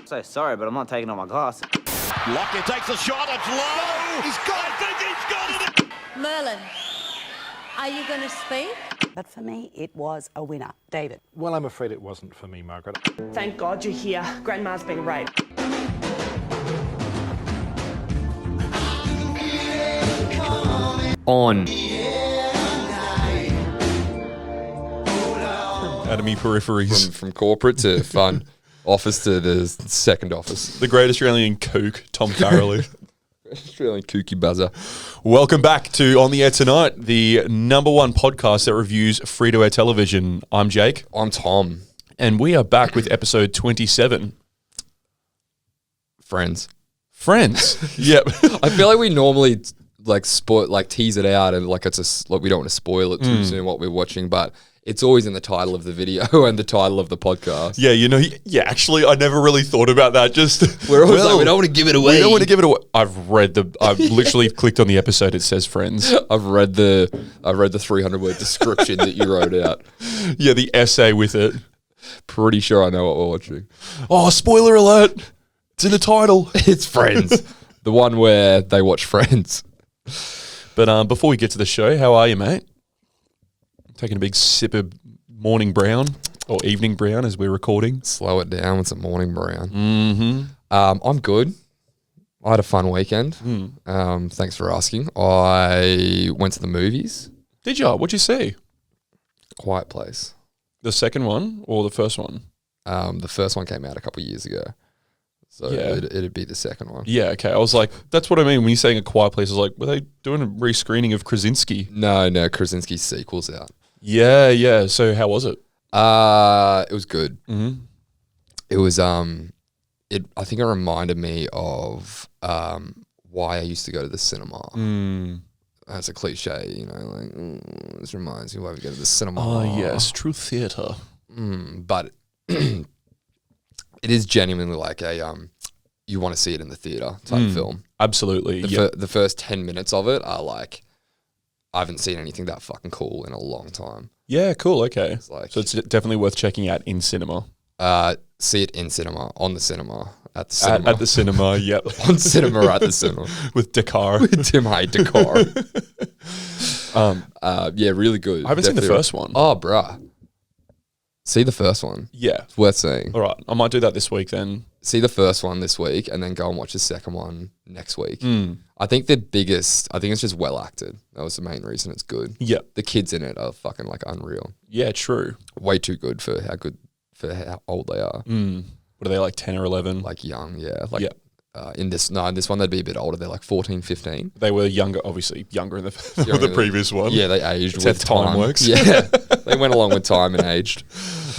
So sorry, but I'm not taking off my glass. Lockyer takes a shot, it's low! He's got it! I think he's got it! Merlin, are you going to speak? But for me, it was a winner. David. Well, I'm afraid it wasn't for me, Margaret. Thank God you're here. Grandma's been raped. On. Anatomy peripheries. From corporate to fun. Office to the second office. The great Australian kook, Tom Farrelly. Australian kooky buzzer. Welcome back to On the Air Tonight, the number one podcast that reviews free-to-air television. I'm Jake. I'm Tom. And we are back with episode 27. Friends. Yep. I feel like we normally tease it out and we don't want to spoil it too soon what we're watching, but it's always in the title of the video and the title of the podcast. Yeah, actually, I never really thought about that. Just we're always like, we don't want to give it away. We don't want to give it away. I've literally clicked on the episode. It says Friends. I've read the 300-word description that you wrote out. Yeah, the essay with it. Pretty sure I know what we're watching. Oh, spoiler alert. It's in the title. It's Friends. The one where they watch Friends. But before we get to the show, how are you, mate? Taking a big sip of morning brown or evening brown as we're recording. Slow it down with some morning brown. Mm-hmm. I'm good. I had a fun weekend. Thanks for asking. I went to the movies. Did you? What'd you see? Quiet Place. The second one or the first one? The first one came out a couple of years ago. So Yeah. it'd be the second one. Yeah, okay. I was like, that's what I mean when you're saying A Quiet Place. I was like, were they doing a rescreening of Krasinski? No, Krasinski's sequel's out. Yeah. So how was it? It was good. Mm-hmm. It was I think it reminded me of why I used to go to the cinema. That's a cliche, this reminds me why we go to the cinema. Oh, yes, true theatre. But it is genuinely like a you want to see it in the theatre type film. Absolutely. The first 10 minutes of it are like, I haven't seen anything that fucking cool in a long time. Yeah, cool, okay. So it's definitely worth checking out in cinema. See it in cinema, on the cinema, at the cinema. At the cinema, yep. On cinema, at the cinema. With Dakar. With Tim Hay Dakar. Yeah, really good. I haven't seen the first one. Oh, bruh. See the first one. Yeah. It's worth seeing. All right, I might do that this week then. See the first one this week and then go and watch the second one next week. I think it's just well acted. That was the main reason it's good. Yeah. The kids in it are fucking like unreal. Yeah, true. Way too good for how old they are. What are they, like 10 or 11? Like young, yeah. Yeah. In this one they'd be a bit older. They're like 14, 15. They were younger, obviously younger in the previous one. Yeah, they aged It's with how time time. works. Yeah, they went along with time and aged.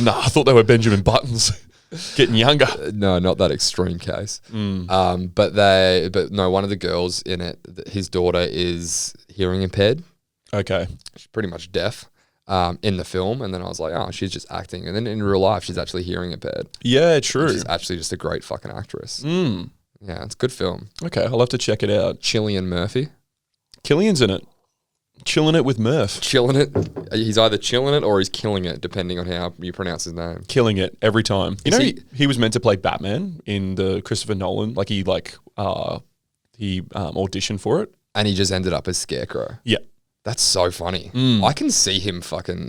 Nah, I thought they were Benjamin Buttons, getting younger. No, not that extreme case. But one of the girls in it, his daughter is hearing impaired. Okay. She's pretty much deaf. In the film, and then I was like, oh, she's just acting, and then in real life, she's actually hearing impaired. Yeah, true. She's actually just a great fucking actress. Yeah, it's a good film. Okay, I'll have to check it out. Cillian Murphy. Killian's in it. Chilling it with Murph. Chilling it. He's either chilling it or he's killing it, depending on how you pronounce his name. Killing it every time. He was meant to play Batman in the Christopher Nolan. Like he auditioned for it. And he just ended up as Scarecrow. Yeah. That's so funny. I can see him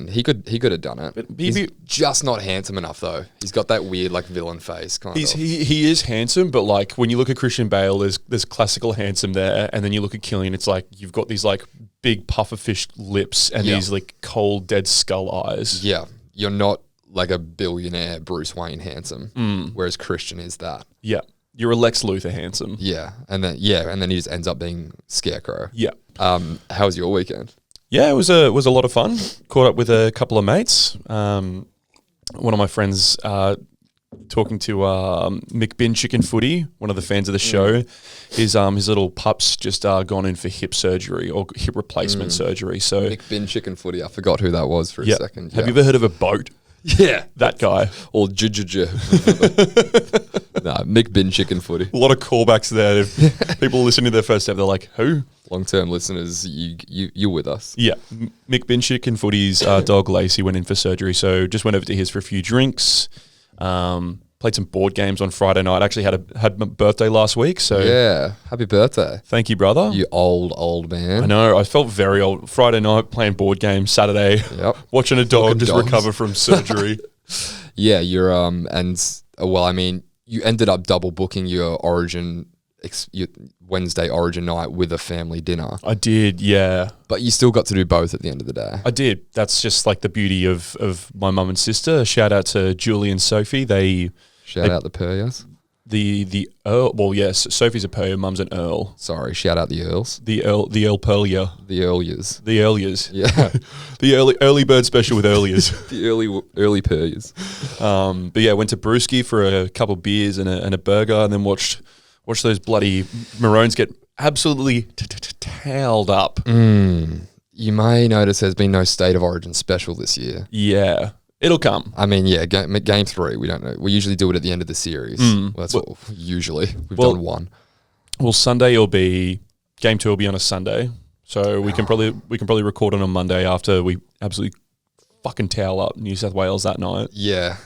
he could have done it. But he's just not handsome enough though. He's got that weird like villain face kind of. He is handsome, but like when you look at Christian Bale, there's classical handsome there, and then you look at Cillian, it's like you've got these like big pufferfish lips and these like cold dead skull eyes. Yeah. You're not like a billionaire Bruce Wayne handsome, whereas Christian is that. Yeah. You're a Lex Luthor handsome. Yeah. And then he just ends up being Scarecrow. Yeah. How was your weekend? Yeah, it was a lot of fun. Caught up with a couple of mates. One of my friends talking to Mick Bin Chicken Footy, one of the fans of the show. His little pup's just gone in for hip surgery or hip replacement surgery. So Mick Bin Chicken Footy. I forgot who that was for a second. Have you ever heard of a boat? Yeah, that guy. Or Nah, Mick Bin Chicken Footy. A lot of callbacks there. If people listening to their first step, they're like, who? Long-term listeners, you're with us. Yeah. Mick Bin Chicken Footy's dog Lacey went in for surgery, so just went over to his for a few drinks. Played some board games on Friday night. Actually had my birthday last week, so Yeah. Happy birthday. thank you, brother. You old man. I know. I felt very old. Friday night playing board games. Saturday, Yep. watching a dog Fucking just dogs. recover from surgery. Yeah, you're well, I mean, you ended up double booking your your Wednesday Origin night with a family dinner, I did, yeah. but you still got to do both at the end of the day. I did. That's just like the beauty of my mum and sister. Shout out to Julie and Sophie. They Shout out the Purriers. the Earl. Well, yes, Sophie's a Purrier, mum's an Earl. Sorry, shout out the Earls. The Earl Purrier. The Earliers. The Earliers. Yeah. The early bird special with Earliers. The early Purriers. But yeah, went to Brewski for a couple beers and a burger, and then watched those bloody Maroons get absolutely tailed up. You may notice there's been no State of Origin special this year. Yeah, it'll come. I mean, yeah, game 3, we don't know. We usually do it at the end of the series. Well, that's what usually. We've done one. Well, Sunday will be game 2 will be on a Sunday, so we can probably record on a Monday after we absolutely fucking towel up New South Wales that night. Yeah.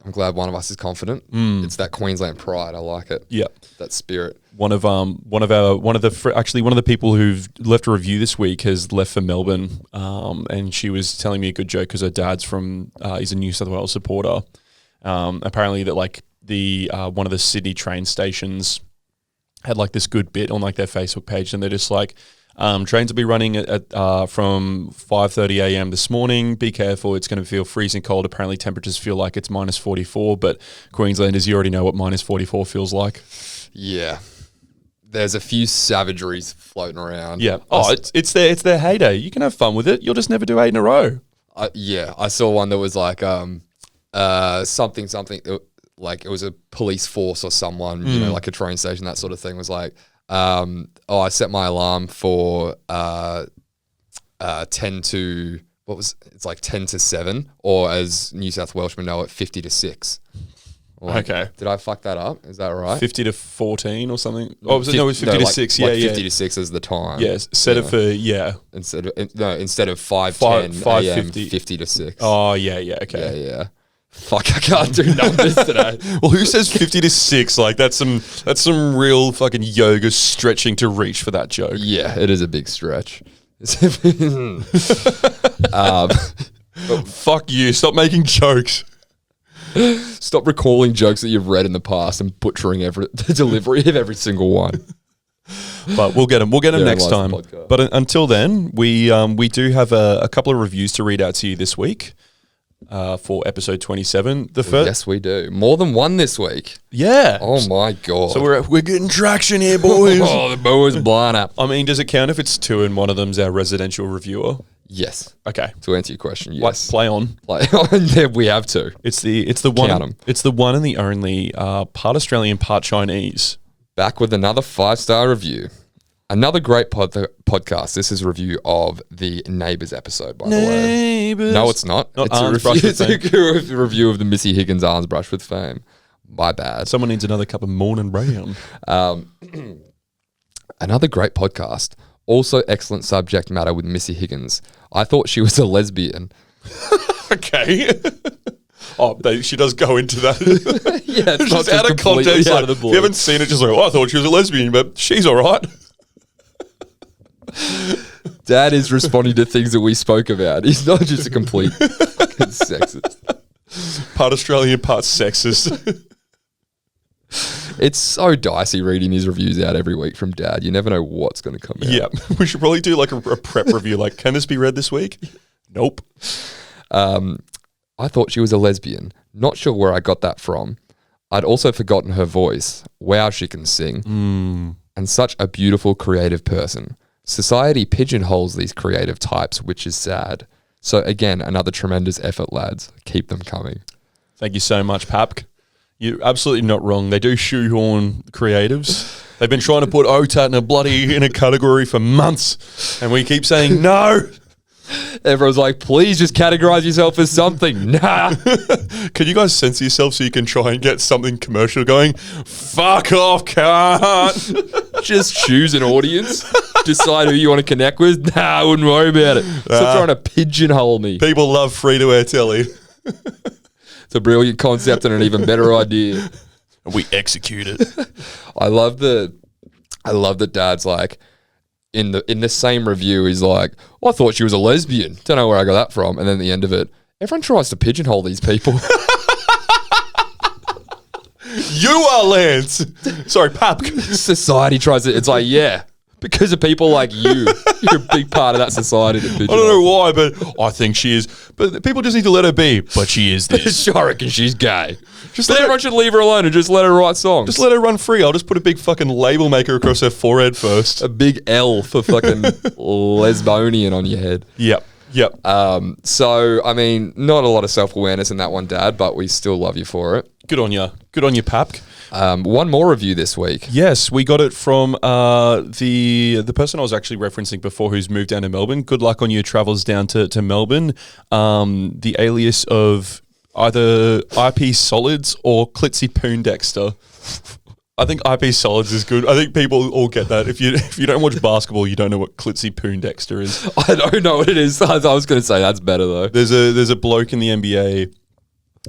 I'm glad one of us is confident. It's that Queensland pride. I like it. Yeah. That spirit. One of the people who've left a review this week has left for Melbourne, and she was telling me a good joke because her dad's from he's a New South Wales supporter. Apparently that like the one of the Sydney train stations had like this good bit on like their Facebook page, and they're just like, trains will be running at from 5:30 a.m. this morning. Be careful, it's going to feel freezing cold. Apparently temperatures feel like it's minus 44, but Queenslanders, you already know what minus 44 feels like. Yeah. There's a few savageries floating around. Yeah. Oh, it's their heyday. You can have fun with it. You'll just never do 8 in a row. Yeah. I saw one that was like something like it was a police force or someone, you know, like a train station, that sort of thing, was like, I set my alarm for 10 to, it's like 10 to 7, or as New South Welshmen know it, 50 to 6. Like, Okay. Did I fuck that up? Is that right? 50 to 14 or something. Oh, was it? No, it was 50 to 6. Yeah, yeah. 50 to 6 is the time. Yes. Set it for, yeah. Instead of 5:10 a.m. 5:50. 50 to 6. Oh, yeah, yeah. Okay. Yeah. Fuck, I can't do numbers today. Well, who says 50 to 6? Like that's some real fucking yoga stretching to reach for that joke. Yeah, it is a big stretch. Fuck you. Stop making jokes. Stop recalling jokes that you've read in the past and butchering the delivery of every single one. But we'll get them. We'll get them next lies time. the podcast. But until then, we do have a couple of reviews to read out to you this week for episode 27. The first, Yes, we do. More than one this week. yeah. Oh my God. So we're getting traction here, boys. Oh, the bow is blowing up. I mean, does it count if it's 2 and one of them's our residential reviewer? Yes. Okay. To answer your question, yes. Play on. Play on. There we have to. It's the one. Count 'em. It's the one and the only part Australian, part Chinese. Back with another 5-star review. Another great podcast. This is a review of the Neighbours episode, by the way. Neighbours. No, it's not. Not It's Arms Brush with it's a review of the Missy Higgins Arms Brush with Fame. My bad. Someone needs another cup of morning brown. Another great podcast. Also excellent subject matter with Missy Higgins. I thought she was a lesbian. Okay. She does go into that. Yeah, it's It's not just out of completely context. out Like, of the if blue. you haven't seen it, just like, I thought she was a lesbian, but she's all right. Dad is responding to things that we spoke about. He's not just a complete fucking sexist. Part Australian, part sexist. It's so dicey reading these reviews out every week from Dad. You never know what's going to come out. Yeah. We should probably do like a prep review. Like, can this be read this week? Nope. I thought she was a lesbian. Not sure where I got that from. I'd also forgotten her voice. Wow, she can sing. And such a beautiful, creative person. Society pigeonholes these creative types, which is sad. So again, another tremendous effort, lads. Keep them coming. Thank you so much, Papk. You're absolutely not wrong. They do shoehorn creatives. They've been trying to put OTAT in a category for months, and we keep saying no. Everyone's like, please just categorize yourself as something. Nah. Could you guys censor yourself so you can try and get something commercial going? Fuck off, can't. Just choose an audience. Decide who you want to connect with. Nah, I wouldn't worry about it. Stop trying to pigeonhole me. People love free-to-air telly. It's a brilliant concept and an even better idea. And we execute it. I love that Dad's like, in the same review, he's like, I thought she was a lesbian. Don't know where I got that from. And then at the end of it, everyone tries to pigeonhole these people. You are Lance. Sorry, Pap. Society tries to, it's like, yeah, because of people like you. You're a big part of that society that pigeonholes. I don't know why, but I think she is. But people just need to let her be. But she is this. Sure, I reckon she's gay. Just But let her, everyone should leave her alone and just let her write songs. just let her run free. I'll just put a big fucking label maker across her forehead first. a big L for fucking lesbonian on your head. Yep. So, I mean, not a lot of self-awareness in that one, Dad, but we still love you for it. Good on you. Good on you, Pap. One more review this week. Yes, we got it from the person I was actually referencing before who's moved down to Melbourne. Good luck on your travels down to Melbourne. The alias of either IP Solids or Clitsy Poondexter. I think IP Solids is good. I think people all get that. If you don't watch basketball, you don't know what Clitsy Poondexter is. I don't know what it is. I was going to say that's better, though. There's a bloke in the NBA,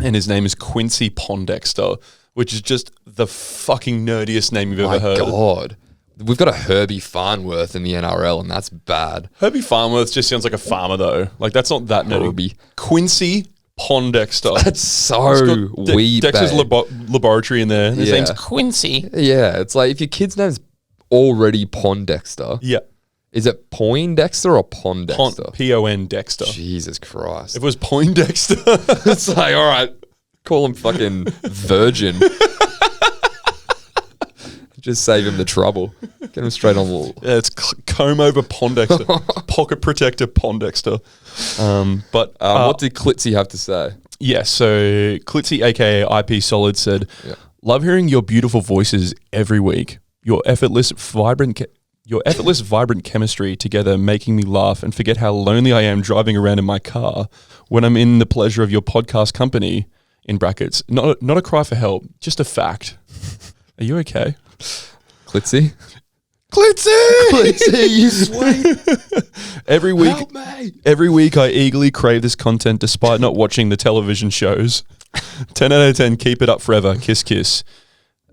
and his name is Quincy Pondexter, which is just the fucking nerdiest name you've ever heard. My God. We've got a Herbie Farnworth in the NRL, and that's bad. Herbie Farnworth just sounds like a farmer, though. Like, that's not that nerdy. Herbie. Quincy Pondexter. That's so weird. Dexter's laboratory in there. His Yeah. name's Quincy. Yeah, it's like if your kid's name's already Pondexter, Yeah. is it Poindexter or Pondexter? P-O-N Dexter. Jesus Christ. If it was Poindexter. It's like, all right, call him fucking Virgin. Just save him the trouble. Get him straight on the... Yeah, it's comb over Pondexter. Pocket protector Pondexter. what did Clitsy have to say? Yeah, so Clitsy, aka IP Solid, said, Yeah. "Love hearing your beautiful voices every week. Your effortless, vibrant chemistry together, making me laugh and forget how lonely I am driving around in my car when I'm in the pleasure of your podcast company." In brackets, not a cry for help, just a fact. Are you okay? Clitsy? Clitsy, you sweet. Every week, Help me. every week I eagerly crave this content despite not watching the television shows. 10 out of 10, keep it up forever. Kiss, kiss.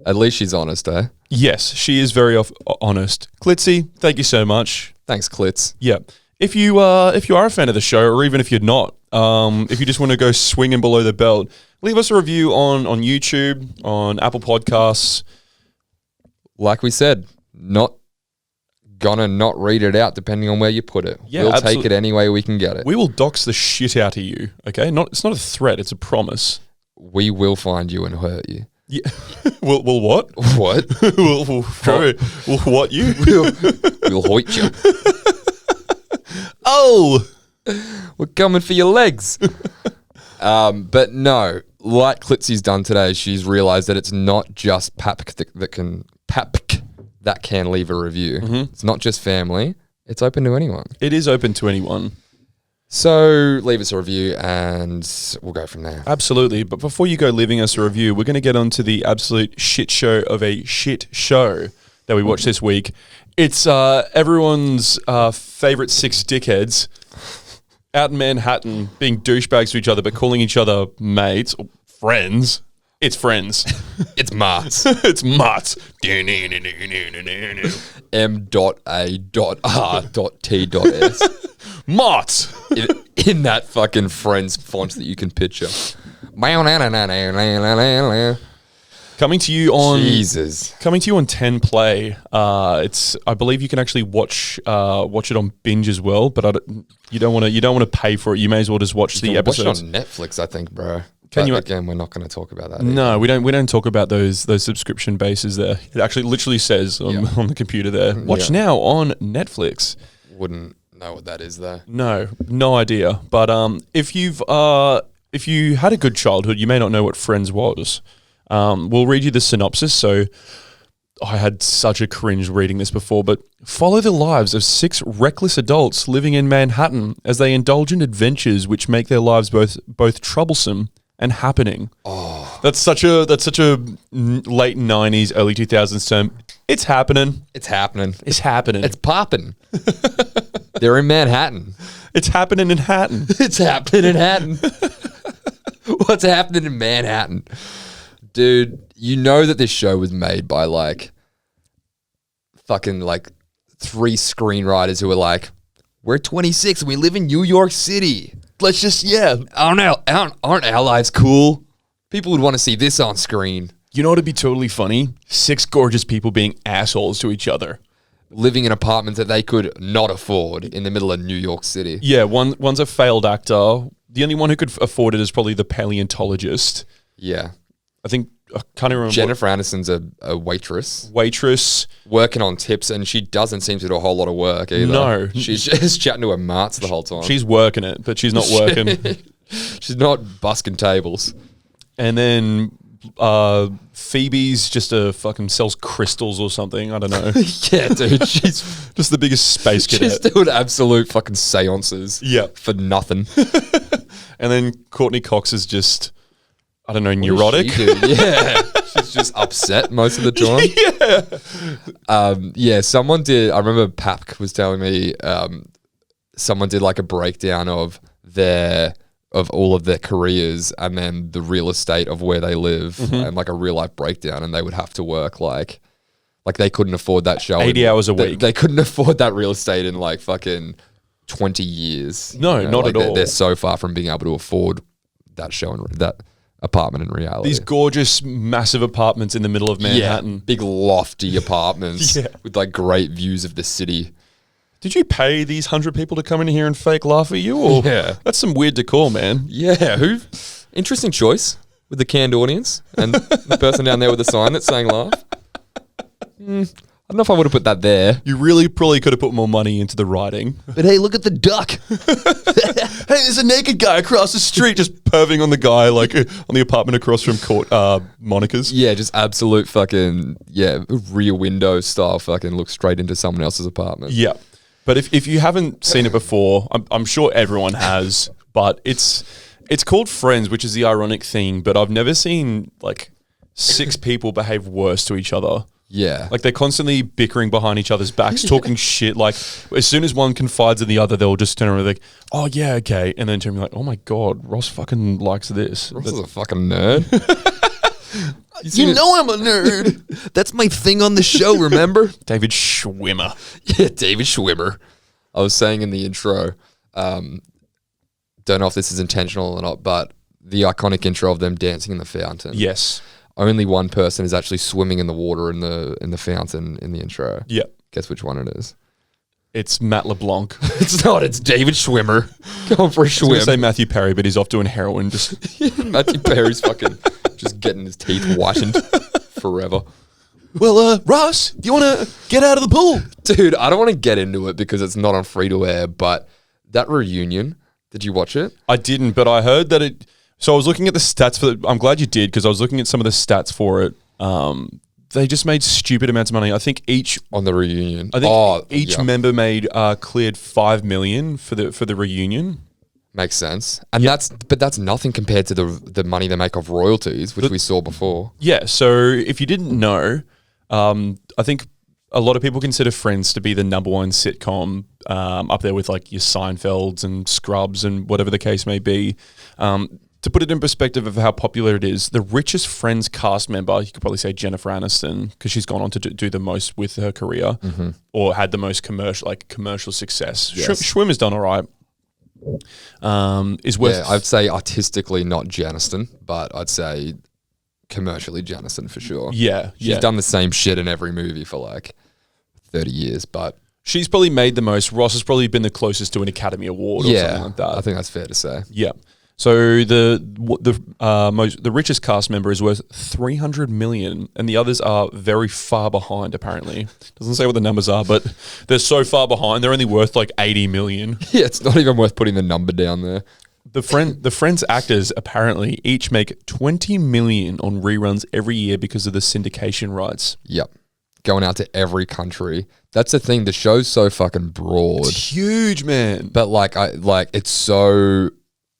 At least she's honest, eh? Yes, she is very honest. Clitsy, thank you so much. Thanks, Clits. Yeah. If you are a fan of the show, or even if you're not, if you just want to go swinging below the belt, leave us a review on YouTube, on Apple Podcasts. Like we said, not gonna not read it out depending on where you put it. Yeah, we'll take absolutely. it any way we can get it. We will dox the shit out of you, okay? It's not a threat, it's a promise. We will find you and hurt you. Yeah. We'll what? What? we'll what you? We'll hoit you. Oh! We're coming for your legs. But no, like Clitsy's done today, she's realised that it's not just Papk that can leave a review. Mm-hmm. It's not just family. It's open to anyone. It is open to anyone. So leave us a review and we'll go from there. Absolutely. But before you go leaving us a review, we're going to get on to the absolute shit show of a shit show that we watched this week. It's everyone's favourite 6 dickheads out in Manhattan being douchebags to each other but calling each other mates or friends. It's friends. It's Marts. It's mutts. M.A.R.T.S. Mutts. in that fucking Friends font that you can picture. Coming to you on Jesus. Coming to you on 10 Play. It's I believe you can actually watch it on binge as well, but you don't want to pay for it. You may as well just watch the episodes. Watch it on Netflix, I think, bro. Can But you again? We're not going to talk about that. No, we don't talk about those subscription bases there. It actually literally says on the computer there. Watch now on Netflix. Wouldn't know what that is though. No idea. But if you had a good childhood, you may not know what Friends was. We'll read you the synopsis. So I had such a cringe reading this before, but follow the lives of 6 reckless adults living in Manhattan as they indulge in adventures which make their lives both troublesome and happening. Oh, that's such a late 90s, early 2000s term. It's happening. It's happening. It's happening. It's popping. They're in Manhattan. It's happening in Hatton. It's happening in Hatton. What's happening in Manhattan? Dude, you know that this show was made by like fucking like 3 screenwriters who were like, we're 26 and we live in New York City. Let's just, aren't our lives cool? People would want to see this on screen. You know what would be totally funny? 6 gorgeous people being assholes to each other. Living in apartments that they could not afford in the middle of New York City. Yeah, one's a failed actor. The only one who could afford it is probably the paleontologist. Yeah. I can't even remember. Jennifer Aniston's a waitress. Waitress. Working on tips, and she doesn't seem to do a whole lot of work either. No. She's just chatting to her mates the whole time. She's working it, but she's not working. She's not busking tables. And then Phoebe's just a fucking sells crystals or something. I don't know. Yeah, dude. She's just the biggest space cadet. She's doing absolute fucking seances. Yeah. For nothing. And then Courtney Cox is just, I don't know, neurotic. Yeah. She's just upset most of the time. Yeah. Someone did, I remember Papk was telling me, someone did like a breakdown of all of their careers and then the real estate of where they live and like a real life breakdown, and they would have to work like they couldn't afford that show 80 hours a week. They couldn't afford that real estate in like fucking 20 years. No, not at all. They're so far from being able to afford that show and that apartment in reality. These gorgeous, massive apartments in the middle of Manhattan. Yeah, big lofty apartments with like great views of the city. Did you pay these 100 people to come in here and fake laugh at you? Or that's some weird decor, man. Yeah, interesting choice with the canned audience and the person down there with the sign that's saying laugh. I don't know if I would have put that there. You really probably could have put more money into the writing. But hey, look at the duck. Hey, there's a naked guy across the street just perving on the guy like on the apartment across from Monica's. Yeah, just absolute fucking, rear window style fucking look straight into someone else's apartment. Yeah. But if you haven't seen it before, I'm sure everyone has, but it's called Friends, which is the ironic thing, but I've never seen like 6 people behave worse to each other. Yeah. Like they're constantly bickering behind each other's backs, talking shit. Like as soon as one confides in the other, they'll just turn around and be like, oh yeah, okay. And then turn and be like, oh my God, Ross fucking likes this. Ross is a fucking nerd. You know I'm a nerd. That's my thing on the show, remember? David Schwimmer. Yeah, David Schwimmer. I was saying in the intro, don't know if this is intentional or not, but the iconic intro of them dancing in the fountain. Yes. Only one person is actually swimming in the water in the fountain in the intro. Yeah. Guess which one it is? It's Matt LeBlanc. It's not. It's David Schwimmer. Going for a I was going swim. to say Matthew Perry, but he's off doing heroin. Just Matthew Perry's fucking just getting his teeth whitened forever. Well, Ross, do you want to get out of the pool? Dude, I don't want to get into it because it's not on free to air, but that reunion, did you watch it? I didn't, but I heard that it... So I was looking at the stats for I'm glad you did, because I was looking at some of the stats for it. They just made stupid amounts of money. I think each... On the reunion. I think each member made cleared $5 million for the reunion. Makes sense. And that's nothing compared to the money they make off royalties, which we saw before. Yeah, so if you didn't know, I think a lot of people consider Friends to be the #1 sitcom, up there with like your Seinfelds and Scrubs and whatever the case may be. To put it in perspective of how popular it is, the richest Friends cast member, you could probably say Jennifer Aniston, because she's gone on to do the most with her career, or had the most commercial success. Yes. Schwimmer's done all right. Is worth... Yeah, I'd say artistically not Janiston, but I'd say commercially Janiston for sure. Yeah. She's done the same shit in every movie for like 30 years, but... She's probably made the most. Ross has probably been the closest to an Academy Award or something like that. I think that's fair to say. Yeah. So the richest cast member is worth $300 million, and the others are very far behind. Apparently, doesn't say what the numbers are, but they're so far behind. They're only worth like $80 million. Yeah, it's not even worth putting the number down there. The Friends actors apparently each make $20 million on reruns every year because of the syndication rights. Yep, going out to every country. That's the thing. The show's so fucking broad. It's huge, man. But it's so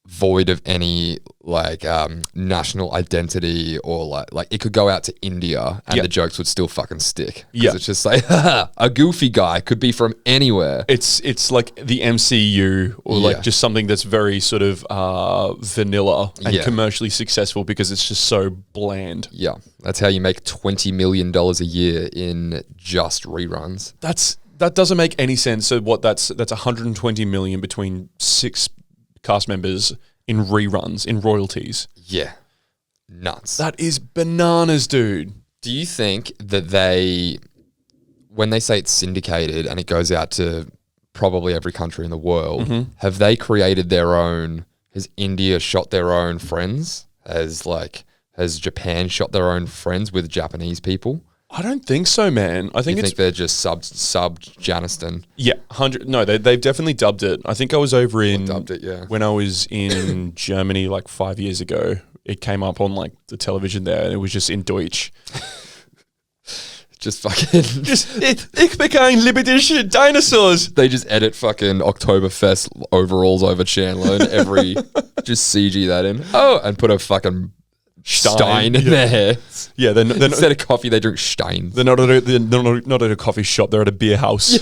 void of any like national identity, or like it could go out to India and the jokes would still fucking stick. Yeah, it's just like a goofy guy could be from anywhere. It's like the MCU, or like just something that's very sort of vanilla and commercially successful because it's just so bland. Yeah, that's how you make $20 million a year in just reruns. That doesn't make any sense. So what? That's 120 million between 6 cast members in reruns, in royalties. Yeah. Nuts. That is bananas, dude. Do you think that when they say it's syndicated and it goes out to probably every country in the world, have they created their own, has India shot their own friends? Has Japan shot their own friends with Japanese people? I don't think so, man. I think they're just sub Janiston. Yeah, 100. No, they've definitely dubbed it. I think I was over in dubbed it, yeah. When I was in Germany like 5 years ago. It came up on like the television there, and it was just in Deutsch. Just fucking ich became limited dinosaurs. They just edit fucking Oktoberfest overalls over Chandler and every just CG that in. Oh, and put a fucking Stein in their hair. Yeah, then instead of coffee, they drink Stein. They're not at a coffee shop. They're at a beer house.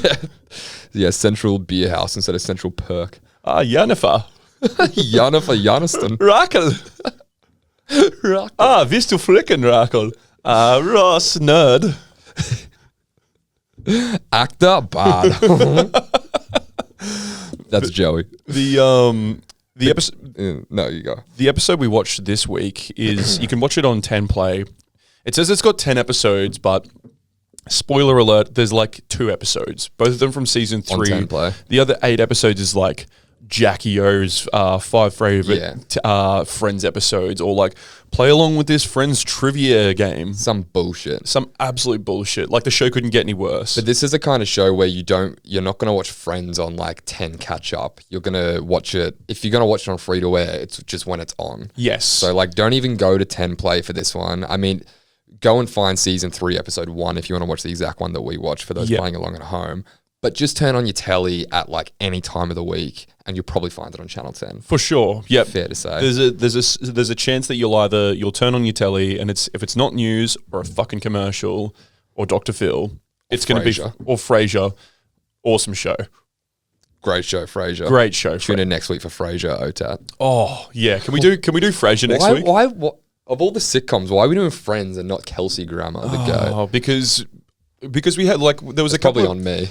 Yeah, Central Beer House instead of Central Perk. Jennifer. Jennifer Janiston. Rakel. Willst du flicken, Rakel? Ross Nerd. Actor bad. That's Joey. The episode. No, you go. The episode we watched this week is you can watch it on 10 Play. It says it's got 10 episodes, but spoiler alert, there's like 2 episodes. Both of them from season 3. On 10 Play. The other 8 episodes is like Jackie O's 5 favorite Friends episodes, or like play along with this Friends trivia game. Some bullshit. Some absolute bullshit. Like the show couldn't get any worse. But this is the kind of show where you're not going to watch Friends on like 10 catch up. You're going to watch it, if you're going to watch it on free to air, it's just when it's on. Yes. So like don't even go to 10 Play for this one. I mean, go and find season 3, episode 1 if you want to watch the exact one that we watched for those playing along at home. But just turn on your telly at like any time of the week, and you'll probably find it on Channel 10. For sure. Yep. Fair to say. There's a chance that you'll turn on your telly, and if it's not news or a fucking commercial or Dr. Phil, it's going to be or Frasier. Awesome show. Great show, Frasier. Great show. Tune in next week for Frasier OTAT. Oh yeah. Can we do Frasier next week? Why? Of all the sitcoms, why are we doing Friends and not Kelsey Grammer? The GOAT? Because we had like there was it's probably on me.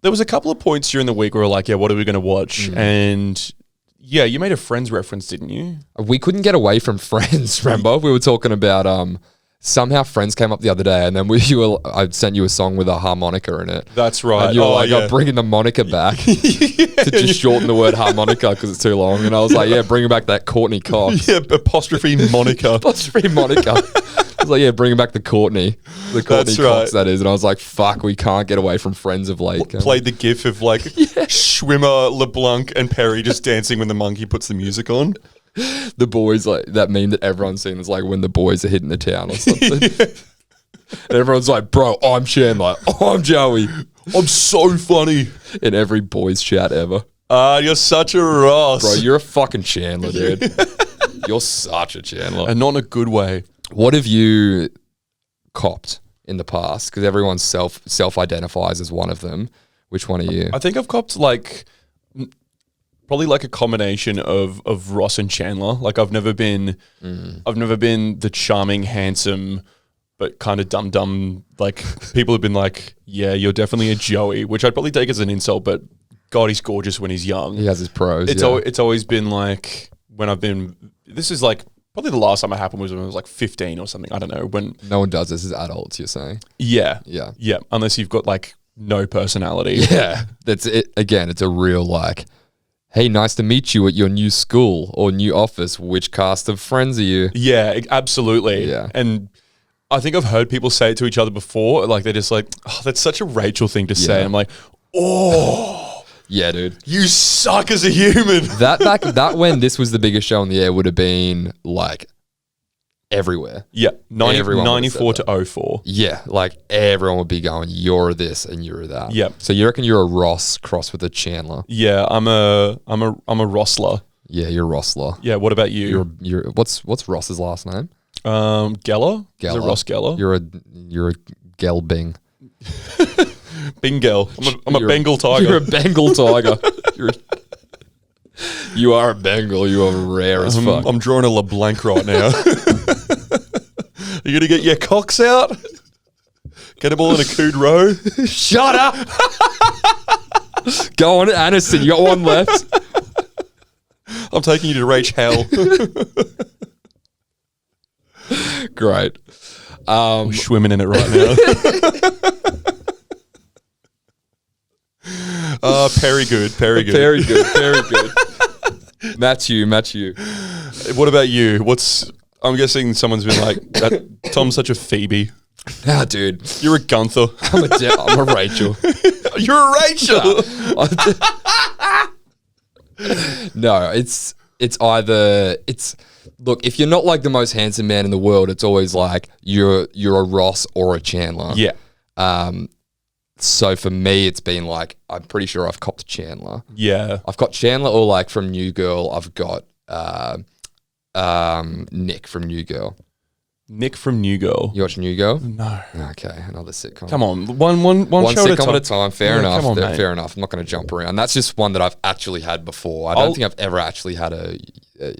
There was a couple of points during the week where we were like, yeah, what are we going to watch? And yeah, you made a Friends reference, didn't you? We couldn't get away from Friends, remember? We were talking about somehow Friends came up the other day, and then I sent you a song with a harmonica in it. That's right. And you were I'm bringing the Monica back to just shorten the word harmonica because it's too long. And I was like, yeah, bring back that Courtney Cox. Yeah, apostrophe Monica. Apostrophe Monica. I was like, yeah, bring back the Courtney That's Cox, right. that is. And I was like, fuck, we can't get away from Friends of late. Played the gif of like Schwimmer, LeBlanc, and Perry just dancing when the monkey puts the music on. The boys, like that meme that everyone's seen is like when the boys are hitting the town or something. And everyone's like, bro, I'm Chandler. I'm Joey. I'm so funny. In every boys chat ever. You're such a Ross. Bro, you're a fucking Chandler, dude. You're such a Chandler. And not in a good way. What have you copped in the past? Because everyone self-identifies as one of them. Which one are you? I think I've copped like probably like a combination of Ross and Chandler. Like I've never been the charming, handsome, but kind of dumb. Like people have been like, yeah, you're definitely a Joey, which I'd probably take as an insult, but God, he's gorgeous when he's young. He has his pros. It's always been like when I've been. This is like probably the last time it happened was when I was like 15 or something. I don't know when. No one does this as adults. You're saying? Yeah. Yeah. Unless you've got like no personality. Yeah, that's it. Again, it's a real like, hey, nice to meet you at your new school or new office. Which cast of Friends are you? Yeah, absolutely. Yeah. And I think I've heard people say it to each other before. Like they're just like, oh, that's such a Rachel thing to say. I'm like, oh, yeah, dude, you suck as a human. That when this was the biggest show on the air would have been like everywhere. Yeah, 94 to to 04. Yeah, like everyone would be going, you're this and you're that. Yep. So you reckon you're a Ross crossed with a Chandler? Yeah, I'm a Rossler. Yeah, you're Rossler. Yeah. What about you? You're what's Ross's last name? Geller. Is it Ross Geller? You're a Gelbing. Bengal. I'm a You're Bengal tiger. You're a Bengal tiger. You are a Bengal. You are rare as fuck. I'm drawing a LeBlanc right now. You gonna get your cocks out? Get them all in a cood row? Shut up. Go on, Aniston. You got one left. I'm taking you to Rach Hell. Great. I'm swimming in it right now. Very good. Very good. Match you. What about you? I'm guessing someone's been like, Tom's such a Phoebe. Nah, dude. You're a Gunther. I'm a Rachel. You're a Rachel. No, it's either look, if you're not like the most handsome man in the world, it's always like you're a Ross or a Chandler. Yeah. So for me, it's been like, I'm pretty sure I've copped Chandler. Yeah. I've got Chandler, or like from New Girl, I've got Nick from New Girl. Nick from New Girl. You watch New Girl? No. Okay, another sitcom. Come on, one show sitcom at a time. Fair enough. Come on, mate. Fair enough. I'm not going to jump around. That's just one that I've actually had before. I don't think I've ever actually had a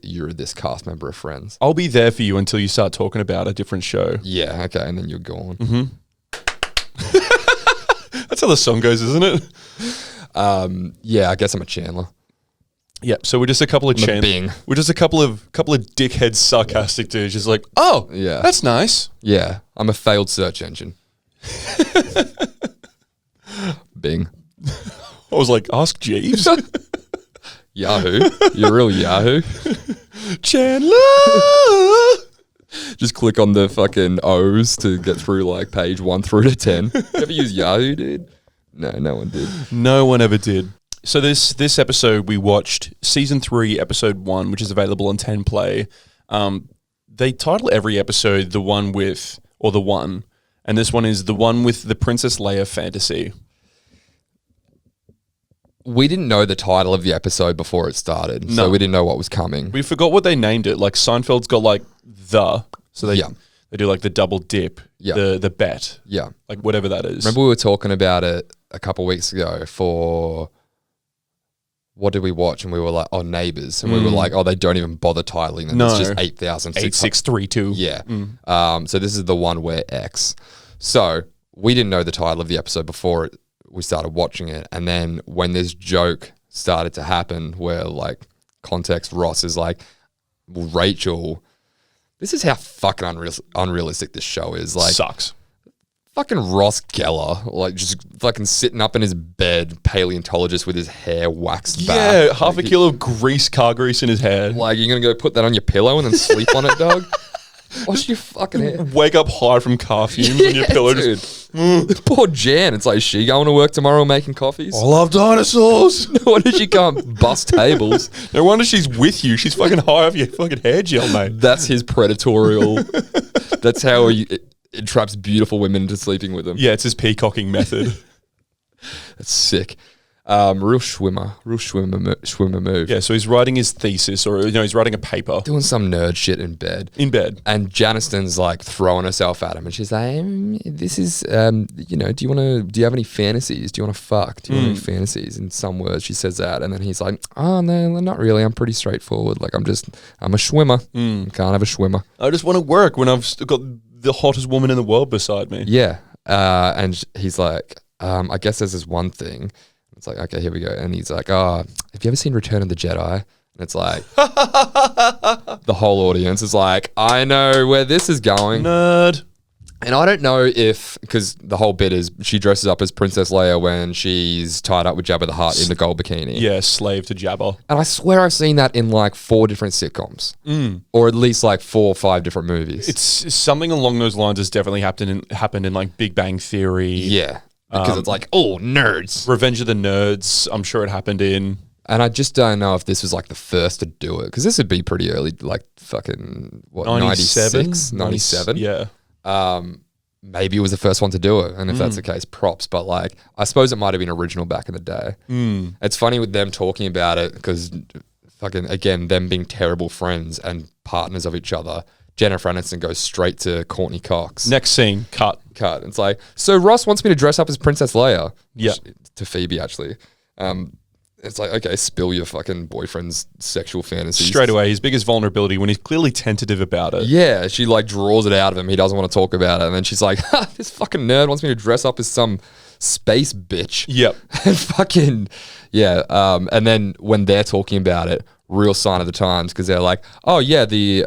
you're this cast member of Friends. I'll be there for you until you start talking about a different show. Yeah. Okay, and then you're gone. Mm-hmm. That's how the song goes, isn't it? Yeah, I guess I'm a Chandler. Yeah, so we're just a couple of Bing. We're just a couple of dickheads, sarcastic dudes, just like, oh, Yeah. that's nice. Yeah, I'm a failed search engine. Bing. I was like, ask Jeeves. Yahoo. You're a real Yahoo. Chandler. Just click on the fucking O's to get through like page 1 through to 10. You ever use Yahoo, dude? No one did. No one ever did. So this episode, we watched season 3, episode 1, which is available on 10 Play. They title every episode the one with, or the one, and this one is the one with the Princess Leia fantasy. We didn't know the title of the episode before it started, so No. we didn't know what was coming. We forgot what they named it. Like Seinfeld's got like so they do like the double dip, the bet, Yeah. like whatever that is. Remember we were talking about it a couple weeks ago for, what did we watch? And we were like, Neighbours. And we were like, they don't even bother titling them. No. It's just 8,632. 8632. Yeah. So this is the one where X. So we didn't know the title of the episode before we started watching it. And then when this joke started to happen where like context, Ross is like, well, Rachel, this is how fucking unrealistic this show is. Like, Sucks. fucking Ross Geller, like just fucking sitting up in his bed, paleontologist with his hair waxed back. Yeah, half a kilo of car grease in his hair. Like, you're going to go put that on your pillow and then sleep on it, dog? Wash your fucking hair. Wake up high from car fumes on your pillow. Dude. Just, Poor Jan. It's like, is she going to work tomorrow making coffees? I love dinosaurs. No wonder she can't bust tables. No wonder she's with you. She's fucking high off your fucking hair gel, mate. That's his predatorial. That's how he entraps beautiful women into sleeping with him. Yeah, it's his peacocking method. That's sick. Real schwimmer move. Yeah, so he's writing his thesis, or he's writing a paper Doing some nerd shit in bed. And Janiston's like throwing herself at him, and she's like, "This is, do you have any fantasies? Do you want to fuck? Do you want any fantasies?" In some words, she says that, and then he's like, "Oh no, not really. I'm pretty straightforward. Like I'm a schwimmer. Can't have a schwimmer. I just want to work when I've got the hottest woman in the world beside me." Yeah. And he's like, I guess there's this one thing. It's like, okay, here we go. And he's like, have you ever seen Return of the Jedi? And it's like, the whole audience is like, I know where this is going. Nerd. And I don't know if, because the whole bit is she dresses up as Princess Leia when she's tied up with Jabba the Hutt in the gold bikini. Yeah, slave to Jabba. And I swear I've seen that in like 4 different sitcoms. Or at least like 4 or 5 different movies. It's something along those lines has definitely happened in like Big Bang Theory. Yeah. Because it's like, nerds. Revenge of the Nerds, I'm sure it happened in. And I just don't know if this was like the first to do it. Because this would be pretty early, like fucking, 96? 97? Yeah. Maybe it was the first one to do it. And if that's the case, props. But like, I suppose it might have been original back in the day. It's funny with them talking about it because fucking, again, them being terrible friends and partners of each other, Jennifer Aniston goes straight to Courtney Cox. Next scene, cut. It's like, so Ross wants me to dress up as Princess Leia. Yeah. To Phoebe, actually. It's like, okay, spill your fucking boyfriend's sexual fantasies. Straight away, his biggest vulnerability when he's clearly tentative about it. Yeah, she like draws it out of him. He doesn't want to talk about it. And then she's like, ha, this fucking nerd wants me to dress up as some space bitch. Yep. And fucking, yeah. And then when they're talking about it, real sign of the times, because they're like, oh yeah, the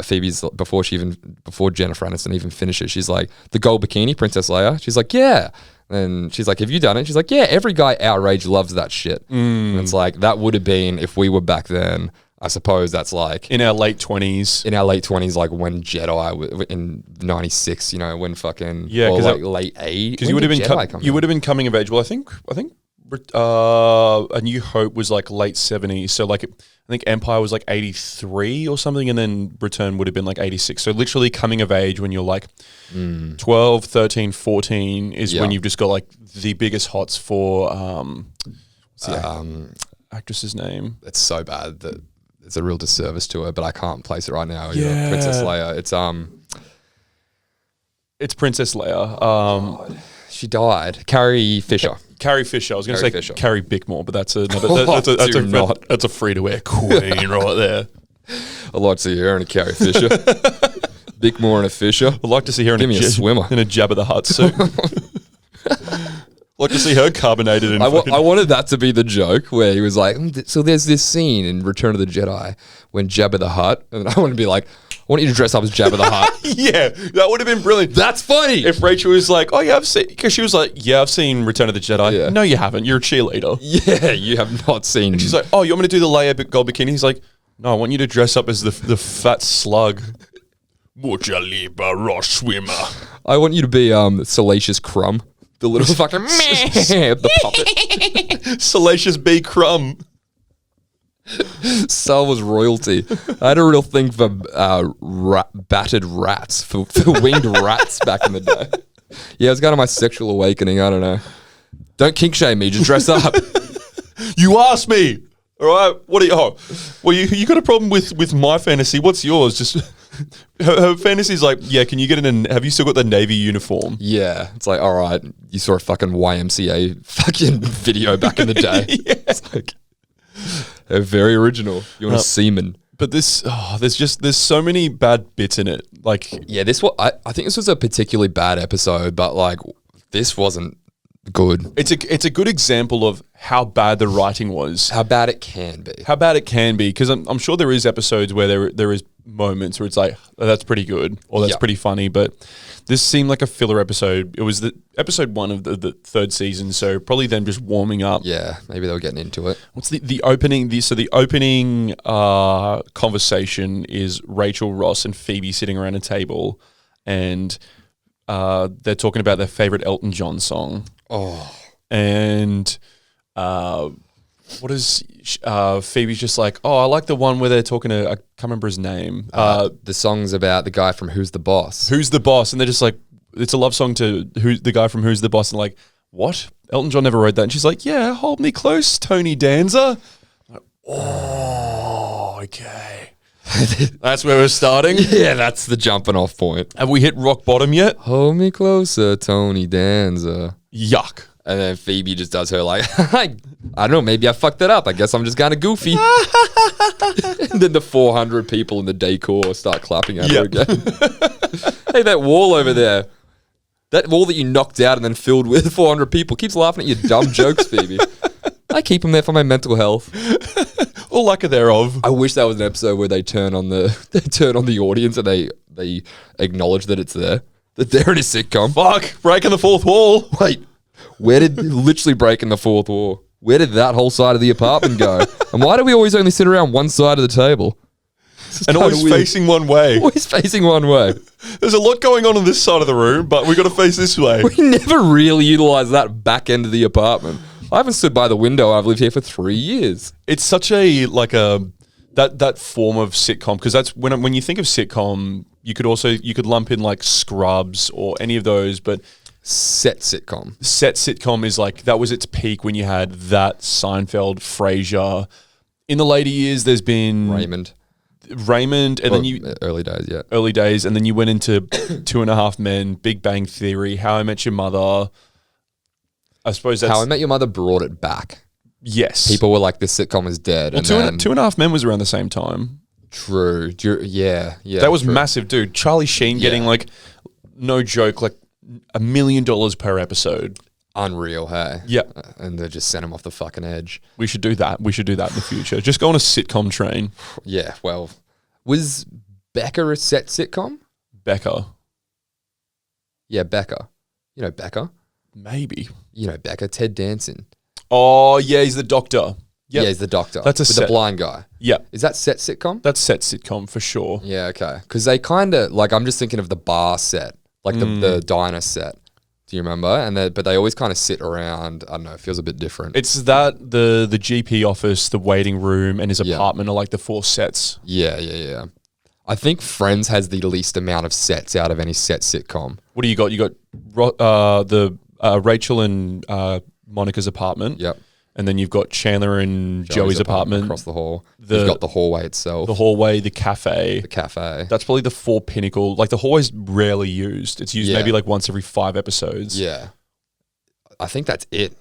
Phoebe's, before Jennifer Aniston even finishes, she's like, the gold bikini, Princess Leia. She's like, yeah. And she's like, have you done it? She's like, yeah, every guy our age loves that shit. And it's like, that would have been, if we were back then, I suppose that's like... In our late 20s. In our late 20s, like when Jedi, in 96, you know, when fucking... Yeah, or because like late 80s. Because you would have been coming of age. Well, I think A New Hope was like late 70s. So like, I think Empire was like 83 or something, and then Return would have been like 86. So literally coming of age when you're like 12, 13, 14 is when you've just got like the biggest hots for actress's name. It's so bad that it's a real disservice to her, but I can't place it right now. Yeah. Princess Leia. It's Princess Leia. She died. Carrie Fisher. Carrie Fisher. I was going to say Fisher. Carrie Bickmore, but that's another. That's a free to wear queen right there. I'd like to see her and a Carrie Fisher. Bickmore and a Fisher. I'd like to see her Give me a swimmer. in a Jabba the Hutt suit. Like to see her carbonated. And I wanted that to be the joke where he was like, so there's this scene in Return of the Jedi when Jabba the Hutt, and I want to be like, I want you to dress up as Jabba the Hutt. Yeah, that would have been brilliant. That's funny. If Rachel was like, oh yeah, I've seen, because she was like, yeah, I've seen Return of the Jedi. Yeah. No, you haven't. You're a cheerleader. Yeah, you have not seen. And she's like, oh, you want me to do the Leia gold bikini? He's like, no, I want you to dress up as the fat slug. Mucha liba Ross swimmer. I want you to be Salacious Crumb. The little fucking the puppet. Salacious B. Crumb. Sal was royalty. I had a real thing for battered rats, for winged rats back in the day. Yeah, it was kind of my sexual awakening. I don't know. Don't kink shame me. Just dress up. You asked me. All right. What are you? Oh, well, you got a problem with my fantasy. What's yours? Just her fantasy's like, yeah. Can you get in? Have you still got the Navy uniform? Yeah. It's like, all right. You saw a fucking YMCA fucking video back in the day. Yeah. It's like, they're very original. You want a seaman. But there's so many bad bits in it. Like, yeah, I think this was a particularly bad episode, but like this wasn't good. It's a good example of how bad the writing was. How bad it can be. Because I'm sure there is episodes where there is moments where it's like, oh, that's pretty good or that's pretty funny, but this seemed like a filler episode. It was the episode 1 of the third season, so probably them just warming up. Yeah, maybe they were getting into it. What's the opening? The opening conversation is Rachel, Ross, and Phoebe sitting around a table, and they're talking about their favorite Elton John song. Oh, and what is Phoebe's just like? Oh, I like the one where they're talking to, I can't remember his name. the song's about the guy from Who's the Boss. Who's the Boss? And they're just like, it's a love song to the guy from Who's the Boss. And like, what? Elton John never wrote that. And she's like, yeah, hold me close, Tony Danza. I'm like, oh, okay. That's where we're starting. Yeah, that's the jumping off point. Have we hit rock bottom yet? Hold me closer, Tony Danza. Yuck. And then Phoebe just does her like, I don't know, maybe I fucked it up. I guess I'm just kind of goofy. And then the 400 people in the decor start clapping at her again. Hey, that wall over there. That wall that you knocked out and then filled with 400 people keeps laughing at your dumb jokes, Phoebe. I keep them there for my mental health. All lack of thereof. I wish that was an episode where they turn on the audience and they acknowledge that it's there. That they're in a sitcom. Fuck, breaking the fourth wall. Wait, where did literally breaking the fourth wall? Where did that whole side of the apartment go? And why do we always only sit around one side of the table? And always facing one way. Always facing one way. There's a lot going on this side of the room, but we got to face this way. We never really utilize that back end of the apartment. I haven't stood by the window. I've lived here for 3 years. It's such a that form of sitcom, because that's when you think of sitcom, you could lump in like Scrubs or any of those, but set sitcom is like, that was its peak when you had that, Seinfeld, Frasier, In the later years, there's been Raymond. And then you early days, yeah. early days, and then you went into 2.5 Men, Big Bang Theory, How I Met Your Mother. I suppose that's How I Met Your Mother brought it back. yes. People were like, this sitcom is dead. Well, and then, 2.5 Men was around the same time. True. Yeah. That was true. massive, dude. Charlie Sheen getting like, no joke, like $1 million per episode. Unreal, hey? Yeah. And they just sent him off the fucking edge. We should do that. We should do that in the future. Just go on a sitcom train. Yeah, well, was Becca a set sitcom? Becca. Yeah, Becca. You know Becca? Maybe. You know Becca, Ted Danson. Oh, yeah, he's the doctor. Yep. Yeah, he's the doctor. That's a with set. the blind guy. Yeah. Is that set sitcom? That's set sitcom for sure. Yeah, okay. Because they kind of, like, I'm just thinking of the bar set, like the diner set. Do you remember? But they always kind of sit around. I don't know. It feels a bit different. It's that the GP office, the waiting room, and his apartment are like the 4 sets. Yeah. I think Friends has the least amount of sets out of any set sitcom. What do you got? You got Rachel and Monica's apartment. Yep. And then you've got Chandler and Joey's apartment. Across the hall. You've got the hallway itself. The hallway, the cafe. The cafe. That's probably the 4 pinnacle. Like the hallway's rarely used. It's used maybe like once every 5 episodes. Yeah. I think that's it.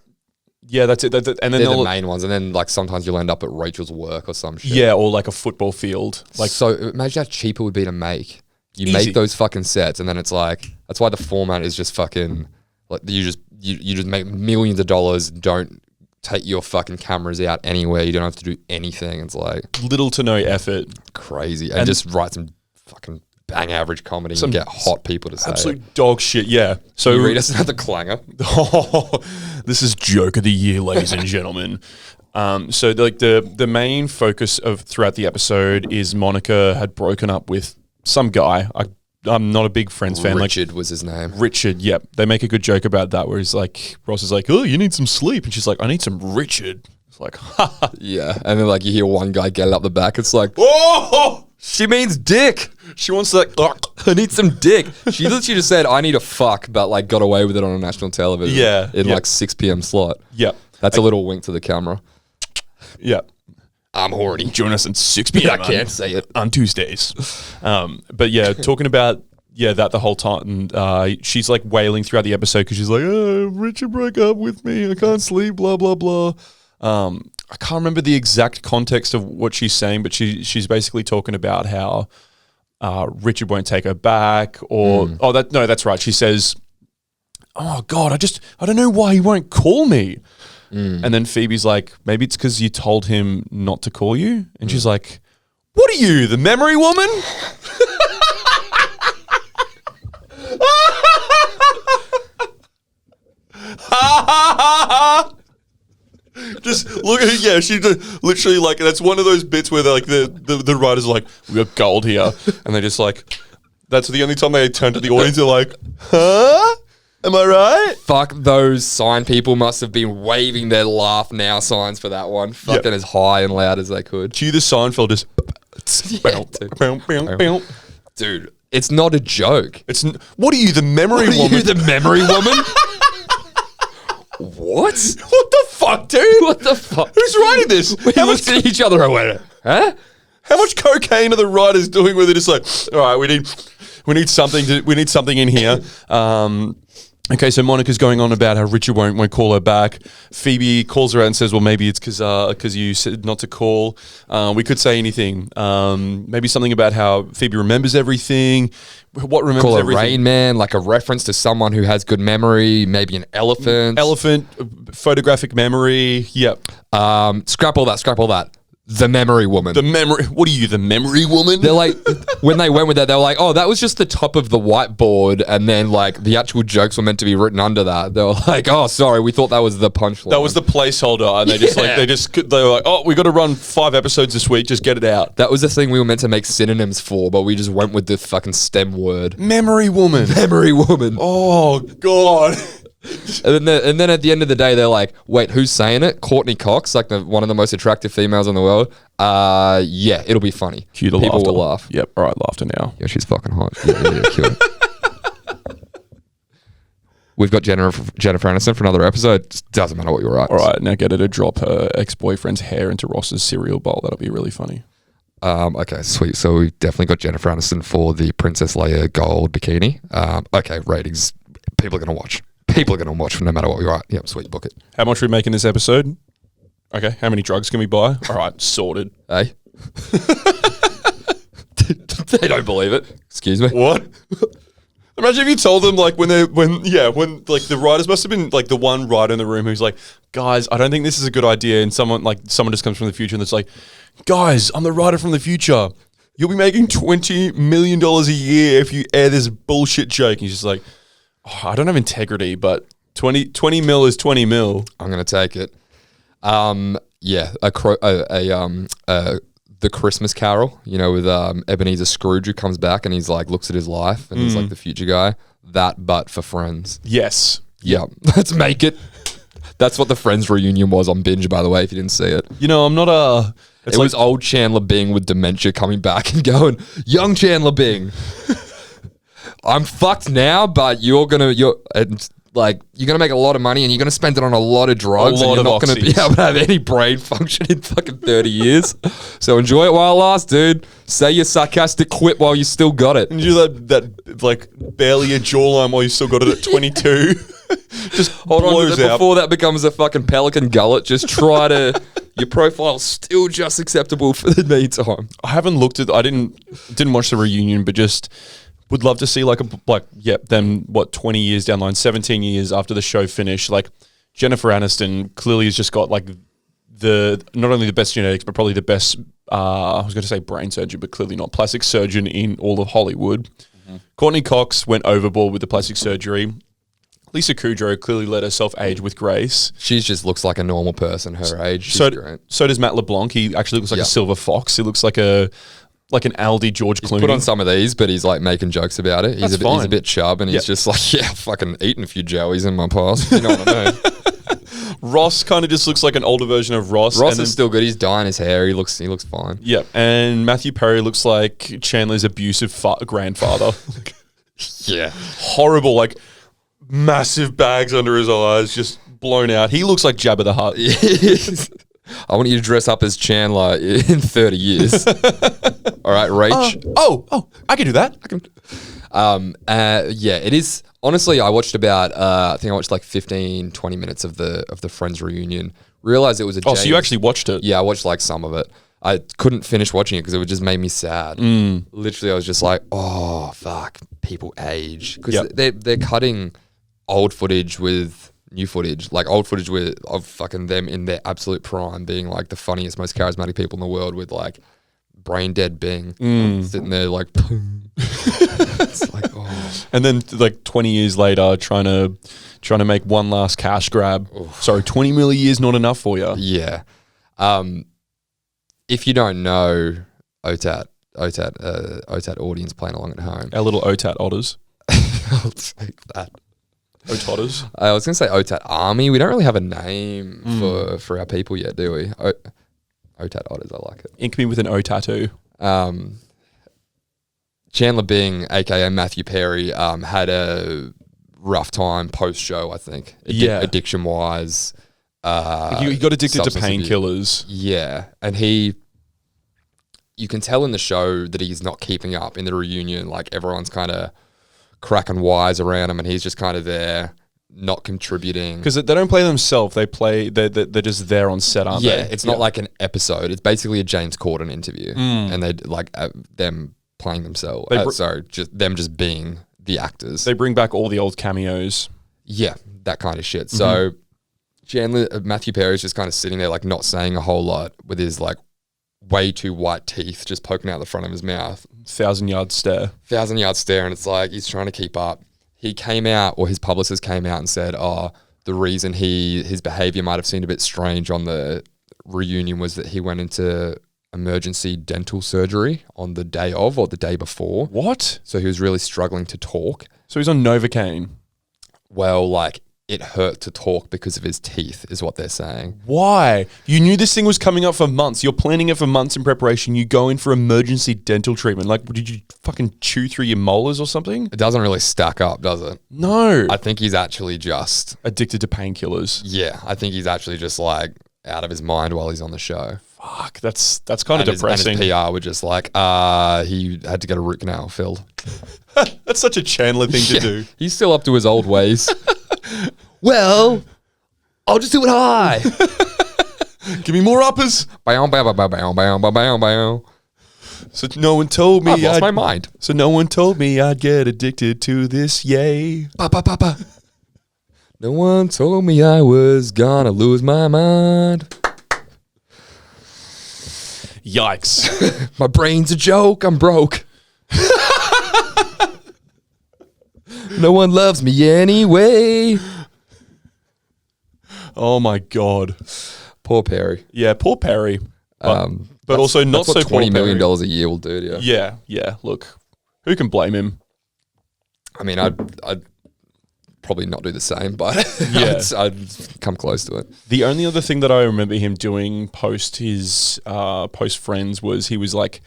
Yeah, that's it. And then They're the main ones. And then like sometimes you'll end up at Rachel's work or some shit. Yeah, or like a football field. Like so imagine how cheap it would be to make. You Easy. make those fucking sets and then it's like, that's why the format is just fucking, like you just make millions of dollars, don't take your fucking cameras out anywhere. You don't have to do anything. It's like little to no effort. Crazy. And just write some fucking bang average comedy and get hot people to say absolute dog shit, yeah. So you read us another clanger. This is joke of the year, ladies and gentlemen. So like the main focus of throughout the episode is Monica had broken up with some guy. I'm not a big Friends fan. Richard was his name. Richard, yep. They make a good joke about that where he's like, Ross is like, oh, you need some sleep. And she's like, I need some Richard. It's like, ha. Yeah. And then like you hear one guy get it up the back. It's like, oh, she means dick. She wants like, I need some dick. She literally just said, I need a fuck, but like got away with it on a national television. Yeah. In like 6 p.m. slot. Yep. That's a little wink to the camera. Yep. I'm horny. Join us at 6 p.m. I can't say it. On Tuesdays. But yeah, talking about that the whole time. She's like wailing throughout the episode because she's like, oh, Richard broke up with me. I can't sleep, blah, blah, blah. I can't remember the exact context of what she's saying, but she's basically talking about how Richard won't take her back or, that's right. She says, oh God, I don't know why he won't call me. And then Phoebe's like, maybe it's because you told him not to call you. And she's like, what are you, the memory woman? Just look at her. Yeah, she literally like, that's one of those bits where they're like the writers are like, we got gold here. And they just like, that's the only time they turn to the audience. They're like, huh? Am I right? Fuck, those sign people must have been waving their laugh now signs for that one. Fucking as high and loud as they could. Cue the Seinfeld just. Dude, it's not a joke. What are you, the memory woman? Are you the memory woman? What? What the fuck, dude? What the fuck? Who's writing this? We looked at each other and went, huh? How much cocaine are the writers doing with it? It's like, all right, we need something in here. Okay, so Monica's going on about how Richard won't call her back. Phoebe calls her out and says, well, maybe it's because you said not to call. We could say anything. Maybe something about how Phoebe remembers everything. What remembers call everything? Call Rain Man, like a reference to someone who has good memory, maybe an elephant. Elephant, photographic memory, yep. Scrap all that. The memory woman. What are you, the memory woman? They're like, when they went with that, they were like, oh, that was just the top of the whiteboard. And then like the actual jokes were meant to be written under that. They were like, oh, sorry, we thought that was the punchline. That was the placeholder. And they were like, oh, we got to run 5 episodes this week. Just get it out. That was the thing we were meant to make synonyms for, but we just went with the fucking STEM word. Memory woman. Memory woman. Oh, God. And then at the end of the day, they're like, wait, who's saying it? Courtney Cox, like one of the most attractive females in the world. Yeah, it'll be funny. Cue the People laughter. will laugh. Yep, all right, laughter now. Yeah, she's fucking hot. Yeah, cue it. We've got Jennifer Aniston for another episode. Just doesn't matter what you write. All right, now get her to drop her ex-boyfriend's hair into Ross's cereal bowl. That'll be really funny. Okay, sweet. So we've definitely got Jennifer Aniston for the Princess Leia gold bikini. Okay, ratings. People are going to watch. People are going to watch no matter what we write. Yep, sweet, book it. How much are we making this episode? Okay, how many drugs can we buy? All right, sorted. Hey? They don't believe it. Excuse me. What? Imagine if you told them like when like the writers must have been like the one writer in the room who's like, guys, I don't think this is a good idea, and someone just comes from the future and it's like, guys, I'm the writer from the future. You'll be making $20 million a year if you air this bullshit joke. And he's just like, oh, I don't have integrity, but 20 mil is 20 mil. I'm gonna take it. The Christmas Carol, you know, with Ebenezer Scrooge, who comes back and he's like looks at his life and he's like the future guy. That, but for Friends. Yes. Yeah, let's make it. That's what the Friends reunion was on Binge, by the way, if you didn't see it. You know, I'm not a. It was old Chandler Bing with dementia coming back and going, young Chandler Bing, I'm fucked now, but you're gonna make a lot of money and you're gonna spend it on a lot of drugs and you're not gonna be able to have any brain function in fucking 30 years. So enjoy it while it lasts, dude. Say your sarcastic quip while you still got it. And you do that like barely a jawline while you still got it at 22. Just hold on blows out. before that becomes a fucking pelican gullet. Just try to. Your profile's still just acceptable for the meantime. I haven't looked at. I didn't watch the reunion, but just would love to see them 20 years down the line, 17 years after the show finished. Like Jennifer Aniston clearly has just got like not only the best genetics, but probably the best. I was going to say brain surgeon, but clearly not plastic surgeon in all of Hollywood. Mm-hmm. Courtney Cox went overboard with the plastic surgery. Lisa Kudrow clearly let herself age with grace. She just looks like a normal person her age. She's great. So does Matt LeBlanc. He actually looks like a silver fox. He looks like an Aldi George Clooney. He's put on some of these, but he's like making jokes about it. He's a bit chub and he's just like, yeah, I've fucking eaten a few joeys in my past. You know what I mean? Ross kind of just looks like an older version of Ross. Ross is still good. He's dyeing his hair. He looks fine. Yep. And Matthew Perry looks like Chandler's abusive grandfather. Yeah. Horrible, like massive bags under his eyes, just blown out. He looks like Jabba the Hutt. I want you to dress up as Chandler in 30 years. All right, Rach. I can do that. Yeah, it is. Honestly, I watched about, I think I watched like 15, 20 minutes of the Friends reunion. Realized it was a so you actually watched it? Yeah, I watched like some of it. I couldn't finish watching it because it would just made me sad. Literally, I was just like, oh, fuck, people age. Because they're cutting old footage with new footage, like old footage of fucking them in their absolute prime being like the funniest, most charismatic people in the world with like brain dead Bing sitting there like, it's like, oh. And then like 20 years later, trying to make one last cash grab. Sorry, 20 million years not enough for you. Yeah. If you don't know OTAT audience playing along at home. Our little OTAT otters. I'll take that. OTOTers. I was going to say OTAT Army. We don't really have a name for our people yet, do we? OTAT Otters, I like it. Ink me with an O tattoo. Chandler Bing, a.k.a. Matthew Perry, had a rough time post-show, I think. Addiction-wise. He got addicted to painkillers. Yeah. And you can tell in the show that he's not keeping up in the reunion. Like, everyone's kind of cracking wise around him and he's just kind of there, not contributing. Because they don't play themselves. They're just there on set, aren't they? Yeah, it's not like an episode. It's basically a James Corden interview. And they like them playing themselves. Just them just being the actors. They bring back all the old cameos. Yeah, that kind of shit. So Matthew Perry's just kind of sitting there like not saying a whole lot with his like way too white teeth just poking out the front of his mouth. 1,000-yard stare. 1,000-yard stare, and it's like he's trying to keep up. He came out, or his publicist came out and said, the reason his behavior might have seemed a bit strange on the reunion was that he went into emergency dental surgery on the day of or the day before. What? So he was really struggling to talk. So he's on Novocaine. Well, like it hurt to talk because of his teeth, is what they're saying. Why? You knew this thing was coming up for months. You're planning it for months in preparation. You go in for emergency dental treatment. Like, did you fucking chew through your molars or something? It doesn't really stack up, does it? No. I think he's actually just... Addicted to painkillers. Yeah, I think he's actually just like out of his mind while he's on the show. Fuck, that's kind of depressing. And his PR were just like, he had to get a root canal filled. That's such a Chandler thing to do. He's still up to his old ways. Well, I'll just do it high. Give me more uppers. Bow, bow, bow, bow, bow, bow, bow, bow, bow. So no one told me I've lost my mind. So no one told me I'd get addicted to this, yay. Ba, ba, ba, ba. No one told me I was gonna lose my mind. Yikes. My brain's a joke, I'm broke. No one loves me anyway. Oh my God. Poor Perry. Yeah, poor Perry. But also not that's so what poor $20 million Perry. a year will do to you. Yeah. Look, who can blame him? I mean, I'd probably not do the same, but Yeah. I'd come close to it. The only other thing that I remember him doing post his post Friends was he was like,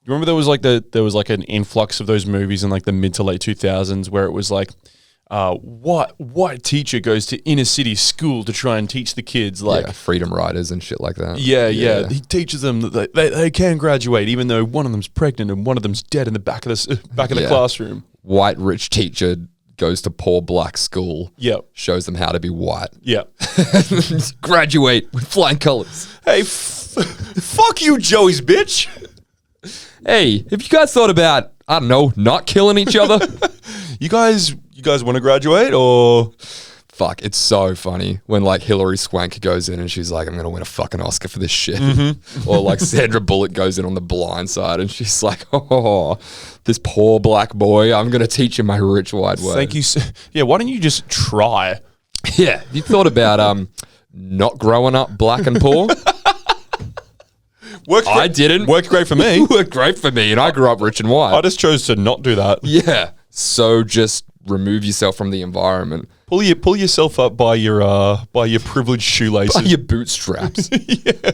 you remember there was like an influx of those movies in like the mid to late 2000s where it was like, what teacher goes to inner city school to try and teach the kids like freedom riders and shit like that. Yeah. He teaches them that they can graduate even though one of them's pregnant and one of them's dead in the back of the classroom. White rich teacher goes to poor black school. Yep. Shows them how to be white. Yep. Graduate with flying colors. Hey, fuck you, Joey's bitch. Hey, have you guys thought about, I don't know, not killing each other? You guys want to graduate or? Fuck, it's so funny when like Hilary Swank goes in and she's like, I'm going to win a fucking Oscar for this shit. Or like Sandra Bullock goes in on The Blind Side and she's like, oh, this poor black boy, I'm going to teach him my rich white way. Thank you. Yeah, why don't you just try? Yeah, you thought about not growing up black and poor? I didn't. Worked great for me. Worked great for me, and I grew up rich and white. I just chose to not do that. Yeah. So just remove yourself from the environment. Pull yourself up by your privileged shoelaces. By your bootstraps. Yeah.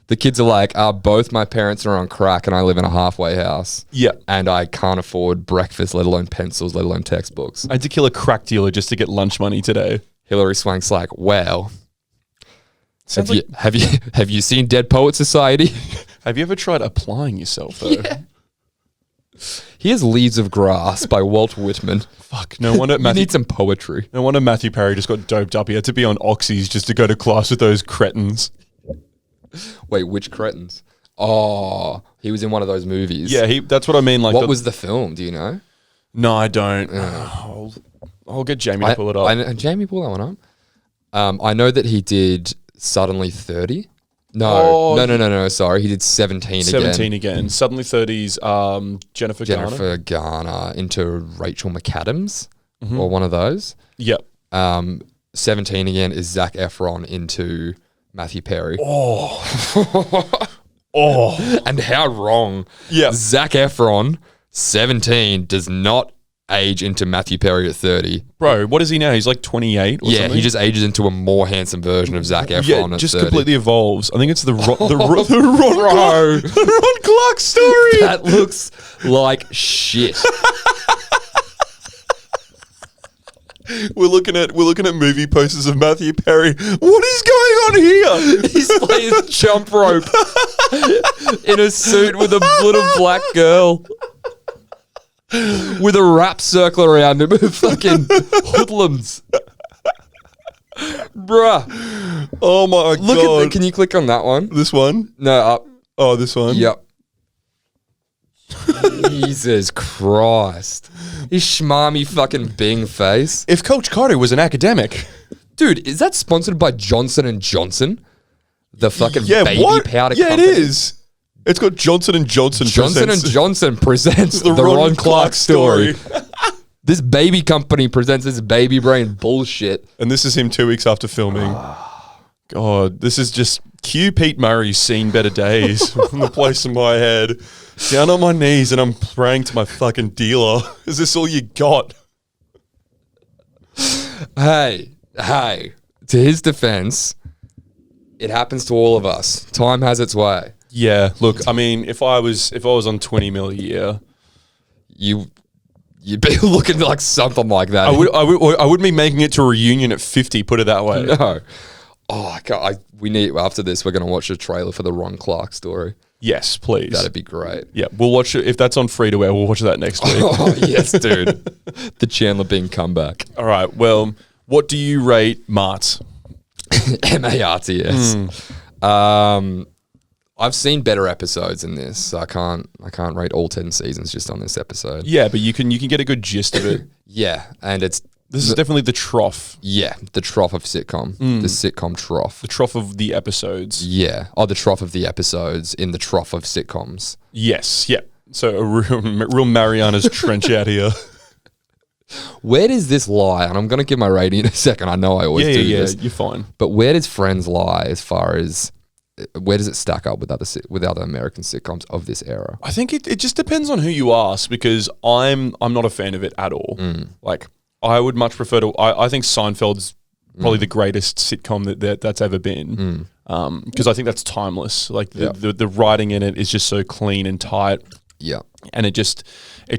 The kids are like, both my parents are on crack and I live in a halfway house. Yeah. And I can't afford breakfast, let alone pencils, let alone textbooks. I had to kill a crack dealer just to get lunch money today. Hilary Swank's like, well, Sounds have you seen Dead Poet Society? Have you ever tried applying yourself though? Yeah. Here's Leaves of Grass by Walt Whitman. Fuck, no wonder You need some poetry. No wonder Matthew Perry just got doped up. He had to be on oxys just to go to class with those cretins. Wait, which cretins? Oh, he was in one of those movies. Yeah, that's what I mean. Like, what was the film? Do you know? No, I don't. I'll get Jamie to pull it up. Jamie, pull that one up. I know that he did Suddenly 30. No. Sorry, he did 17 again. 17 again. Suddenly 30s. Jennifer Garner into Rachel McAdams or one of those. Yep. 17 again is Zac Efron into Matthew Perry. Oh. And how wrong. Yeah. Zac Efron, 17, does not age into Matthew Perry at 30. Bro, what is he now? He's like 28 or something? He just ages into a more handsome version of Zac Efron at just 30. completely evolves. I think it's the Ron Clark story. That looks like shit. We're looking at movie posters of Matthew Perry. What is going on here? He's playing jump rope in a suit with a little black girl with a wrap circle around him of fucking hoodlums. Bruh. Oh my God. Look at can you click on that one? This one? No, up. Oh, this one? Yep. Jesus Christ. His schmarmy fucking Bing face. If Coach Carter was an academic. Dude, is that sponsored by Johnson & Johnson? The fucking baby powder Yeah, company? it is. It's got Johnson & Johnson Johnson presents the Ron Clark story. This baby company presents this baby brain bullshit. And this is him 2 weeks after filming. God, this is just cue Pete Murray's seen better days from the place in my head. Down on my knees and I'm praying to my fucking dealer. Is this all you got? Hey, Hey, to his defense, it happens to all of us. Time has its way. Yeah, look, I mean, if I was on 20 mil a year, You'd be looking like something like that. I wouldn't be making it to a reunion at 50. Put it that way. No. Oh, I can't. We need after this. We're gonna watch a trailer for the Ron Clark story. Yes, please. That'd be great. Yeah, we'll watch it if that's on free to air. We'll watch that next week. Oh yes, dude. The Chandler Bing comeback. All right. Well, what do you rate Marts? MARTS. I've seen better episodes in this. So I can't rate all 10 seasons just on this episode. Yeah, but you can get a good gist of it. Yeah, and this is definitely the trough. Yeah, the trough of sitcom. The sitcom trough. The trough of the episodes. Yeah. Oh, the trough of the episodes in the trough of sitcoms. Yes. Yeah. So a real Mariana's Trench out here. Where does this lie? And I'm going to give my rating in a second. I know I always do this. Yeah, you're fine. But where does Friends lie as far as where does it stack up with other American sitcoms of this era? I think it just depends on who you ask, because I'm not a fan of it at all. Like, I would much prefer to. I think Seinfeld's probably the greatest sitcom that's ever been, because I think that's timeless. Like the writing in it is just so clean and tight. Yeah, and it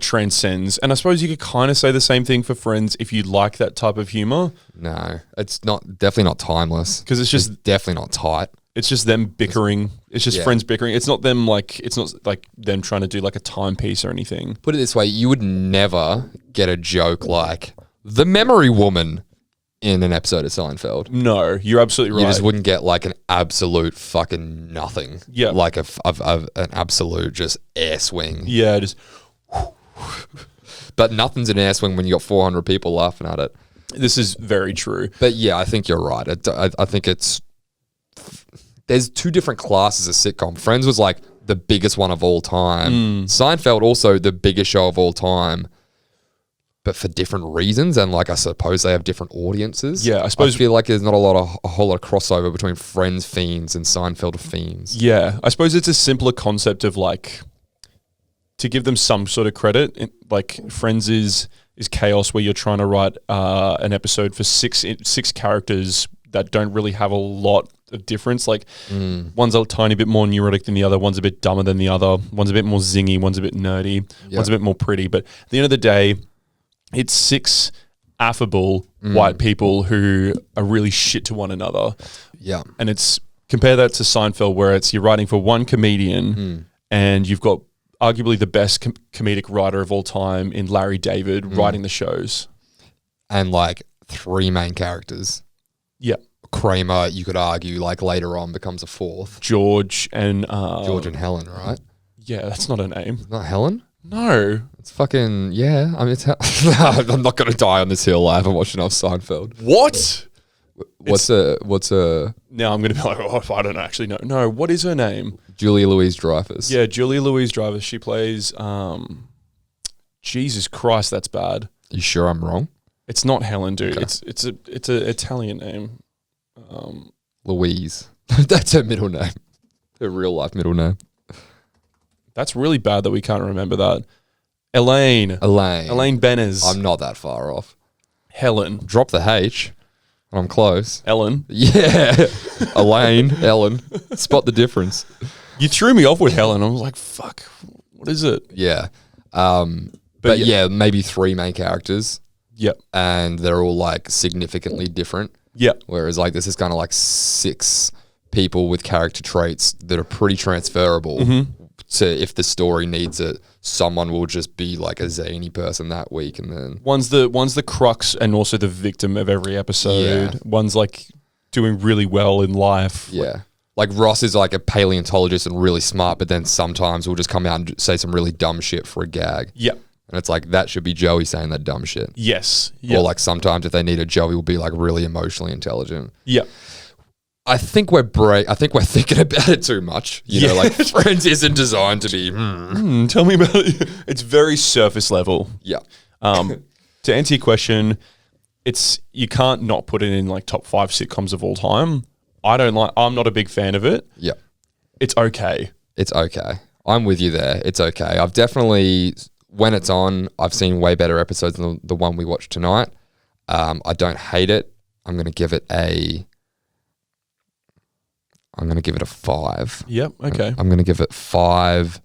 transcends. And I suppose you could kind of say the same thing for Friends if you like that type of humor. No, it's definitely not timeless, because it's definitely not tight. It's just them bickering. It's just friends bickering. It's not them them trying to do like a timepiece or anything. Put it this way, you would never get a joke like the memory woman in an episode of Seinfeld. No, you're absolutely right. You just wouldn't get like an absolute fucking nothing. Yeah. Like an absolute just air swing. Yeah, just. But nothing's an air swing when you got 400 people laughing at it. This is very true. But yeah, I think you're right. I think there's two different classes of sitcom. Friends was like the biggest one of all time. Seinfeld also the biggest show of all time, but for different reasons. And like, I suppose they have different audiences. Yeah, I feel like there's not a whole lot of crossover between Friends fiends and Seinfeld fiends. Yeah, I suppose it's a simpler concept of like, to give them some sort of credit. Like Friends is chaos, where you're trying to write an episode for six characters that don't really have a lot of difference. Like one's a tiny bit more neurotic than the other, one's a bit dumber than the other, one's a bit more zingy, one's a bit nerdy, one's a bit more pretty. But at the end of the day, it's six affable white people who are really shit to one another. Yeah. And it's compare that to Seinfeld, where you're writing for one comedian and you've got arguably the best comedic writer of all time in Larry David writing the shows. And like three main characters. Yeah. Kramer, you could argue, like later on becomes a fourth. George and Helen, right? Yeah, that's not her name. Not Helen? No. It's fucking, yeah. I mean, I'm not going to die on this hill. I haven't watched enough Seinfeld. What? What's a... Now I'm going to be like, oh, I don't actually know. No, what is her name? Julia Louis-Dreyfus. Yeah, Julia Louis-Dreyfus. She plays, Jesus Christ, that's bad. You sure I'm wrong? It's not Helen, dude. Okay. It's an Italian name. Louise. That's her middle name. Her real life middle name. That's really bad that we can't remember that. Elaine Benez. I'm not that far off. Helen. Drop the H. I'm close. Ellen. Yeah. Ellen. Spot the difference. You threw me off with Helen. I was like, fuck, what is it? Yeah. But yeah, maybe three main characters. Yep. And they're all like significantly different. Yep. Whereas like this is kind of like six people with character traits that are pretty transferable to if the story needs it. Someone will just be like a zany person that week, and then one's the crux and also the victim of every episode. Yeah. One's like doing really well in life. Yeah. Like Ross is like a paleontologist and really smart, but then sometimes will just come out and say some really dumb shit for a gag. Yep. And it's like, that should be Joey saying that dumb shit. Yes. Yep. Or like sometimes if they need a Joey will be like really emotionally intelligent. Yep. I think we're thinking about it too much. You know, like Friends isn't designed to be. Tell me about it. It's very surface level. Yeah. To answer your question, you can't not put it in like top 5 sitcoms of all time. I'm not a big fan of it. Yeah. It's okay. It's okay. I'm with you there. It's okay. I've definitely, when it's on, I've seen way better episodes than the one we watched tonight. I don't hate it. I'm going to give it a 5. Yep. Okay. I'm going to give it 5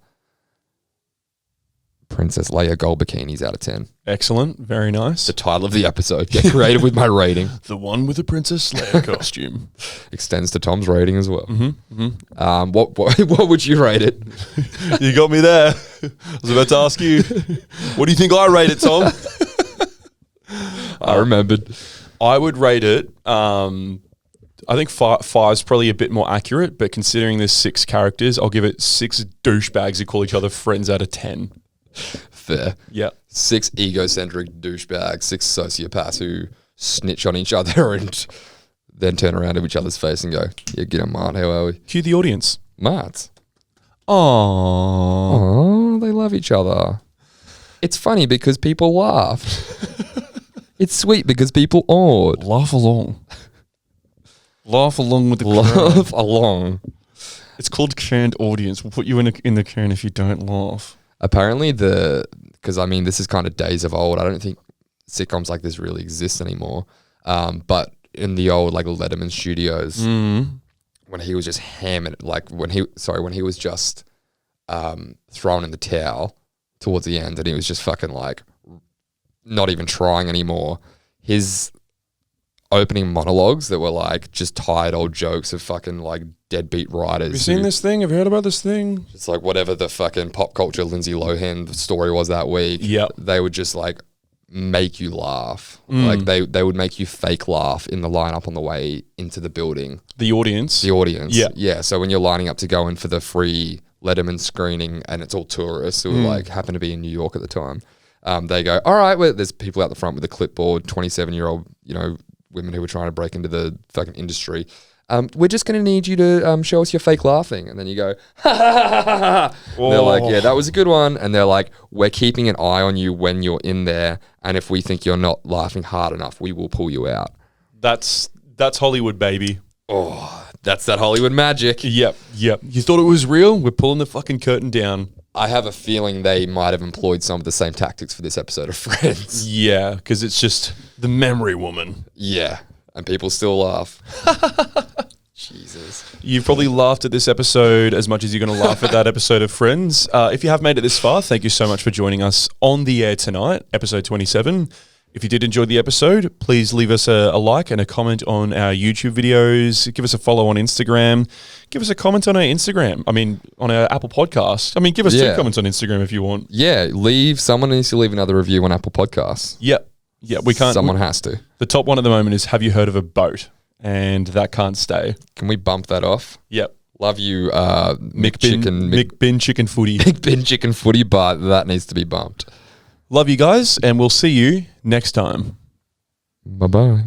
Princess Leia gold bikinis out of 10. Excellent. Very nice. The title of the episode. Get creative with my rating. The one with the Princess Leia costume. Extends to Tom's rating as well. Mm-hmm. What would you rate it? You got me there. I was about to ask you, what do you think I rate it, Tom? I remembered. I would rate it. I think 5's probably a bit more accurate, but considering there's 6 characters, I'll give it 6 douchebags who call each other friends out of 10. Fair. Yeah. 6 egocentric douchebags, 6 sociopaths who snitch on each other and then turn around to each other's face and go, yeah, get on, Mart, how are we? Cue the audience. Mart. Aww. Oh, they love each other. It's funny because people laughed. It's sweet because people awed. Laugh along. Laugh along with the Laugh crowd. along. It's called canned audience. We'll put you in the can if you don't laugh. Apparently because I mean, this is kind of days of old. I don't think sitcoms like this really exist anymore. But in the old like Letterman studios, when he was just hamming it, like when he was just thrown in the towel towards the end and he was just fucking like not even trying anymore. His opening monologues that were like just tired old jokes of fucking like deadbeat writers. Have you seen this thing? Have you heard about this thing? It's like whatever the fucking pop culture Lindsay Lohan story was that week. Yep. They would just like make you laugh. Like they would make you fake laugh in the lineup on the way into the building. The audience. Yeah. Yeah. So when you're lining up to go in for the free Letterman screening and it's all tourists who like happen to be in New York at the time, they go, all right, well, there's people out the front with a clipboard, 27-year-old, women who were trying to break into the fucking industry. We're just going to need you to show us your fake laughing. And then you go, ha, ha, ha, ha, ha. They're like, yeah, that was a good one. And they're like, we're keeping an eye on you when you're in there. And if we think you're not laughing hard enough, we will pull you out. That's Hollywood, baby. Oh, that's that Hollywood magic. Yep. You thought it was real? We're pulling the fucking curtain down. I have a feeling they might have employed some of the same tactics for this episode of Friends. Yeah, because it's just the memory woman. Yeah, and people still laugh. Jesus. You've probably laughed at this episode as much as you're going to laugh at that episode of Friends. If you have made it this far, thank you so much for joining us on the air tonight, episode 27. If you did enjoy the episode, please leave us a like and a comment on our YouTube videos. Give us a follow on Instagram. Give us a comment on our Instagram. I mean, on our Apple podcast. I mean, give us 2 comments on Instagram if you want. Yeah, someone needs to leave another review on Apple Podcasts. Yep. Yeah, we can't. Someone has to. The top one at the moment is, have you heard of a boat? And that can't stay. Can we bump that off? Yep. Love you, Mick Bin Chicken Footy. Mick Bin Chicken Footy, but that needs to be bumped. Love you guys, and we'll see you next time. Bye-bye.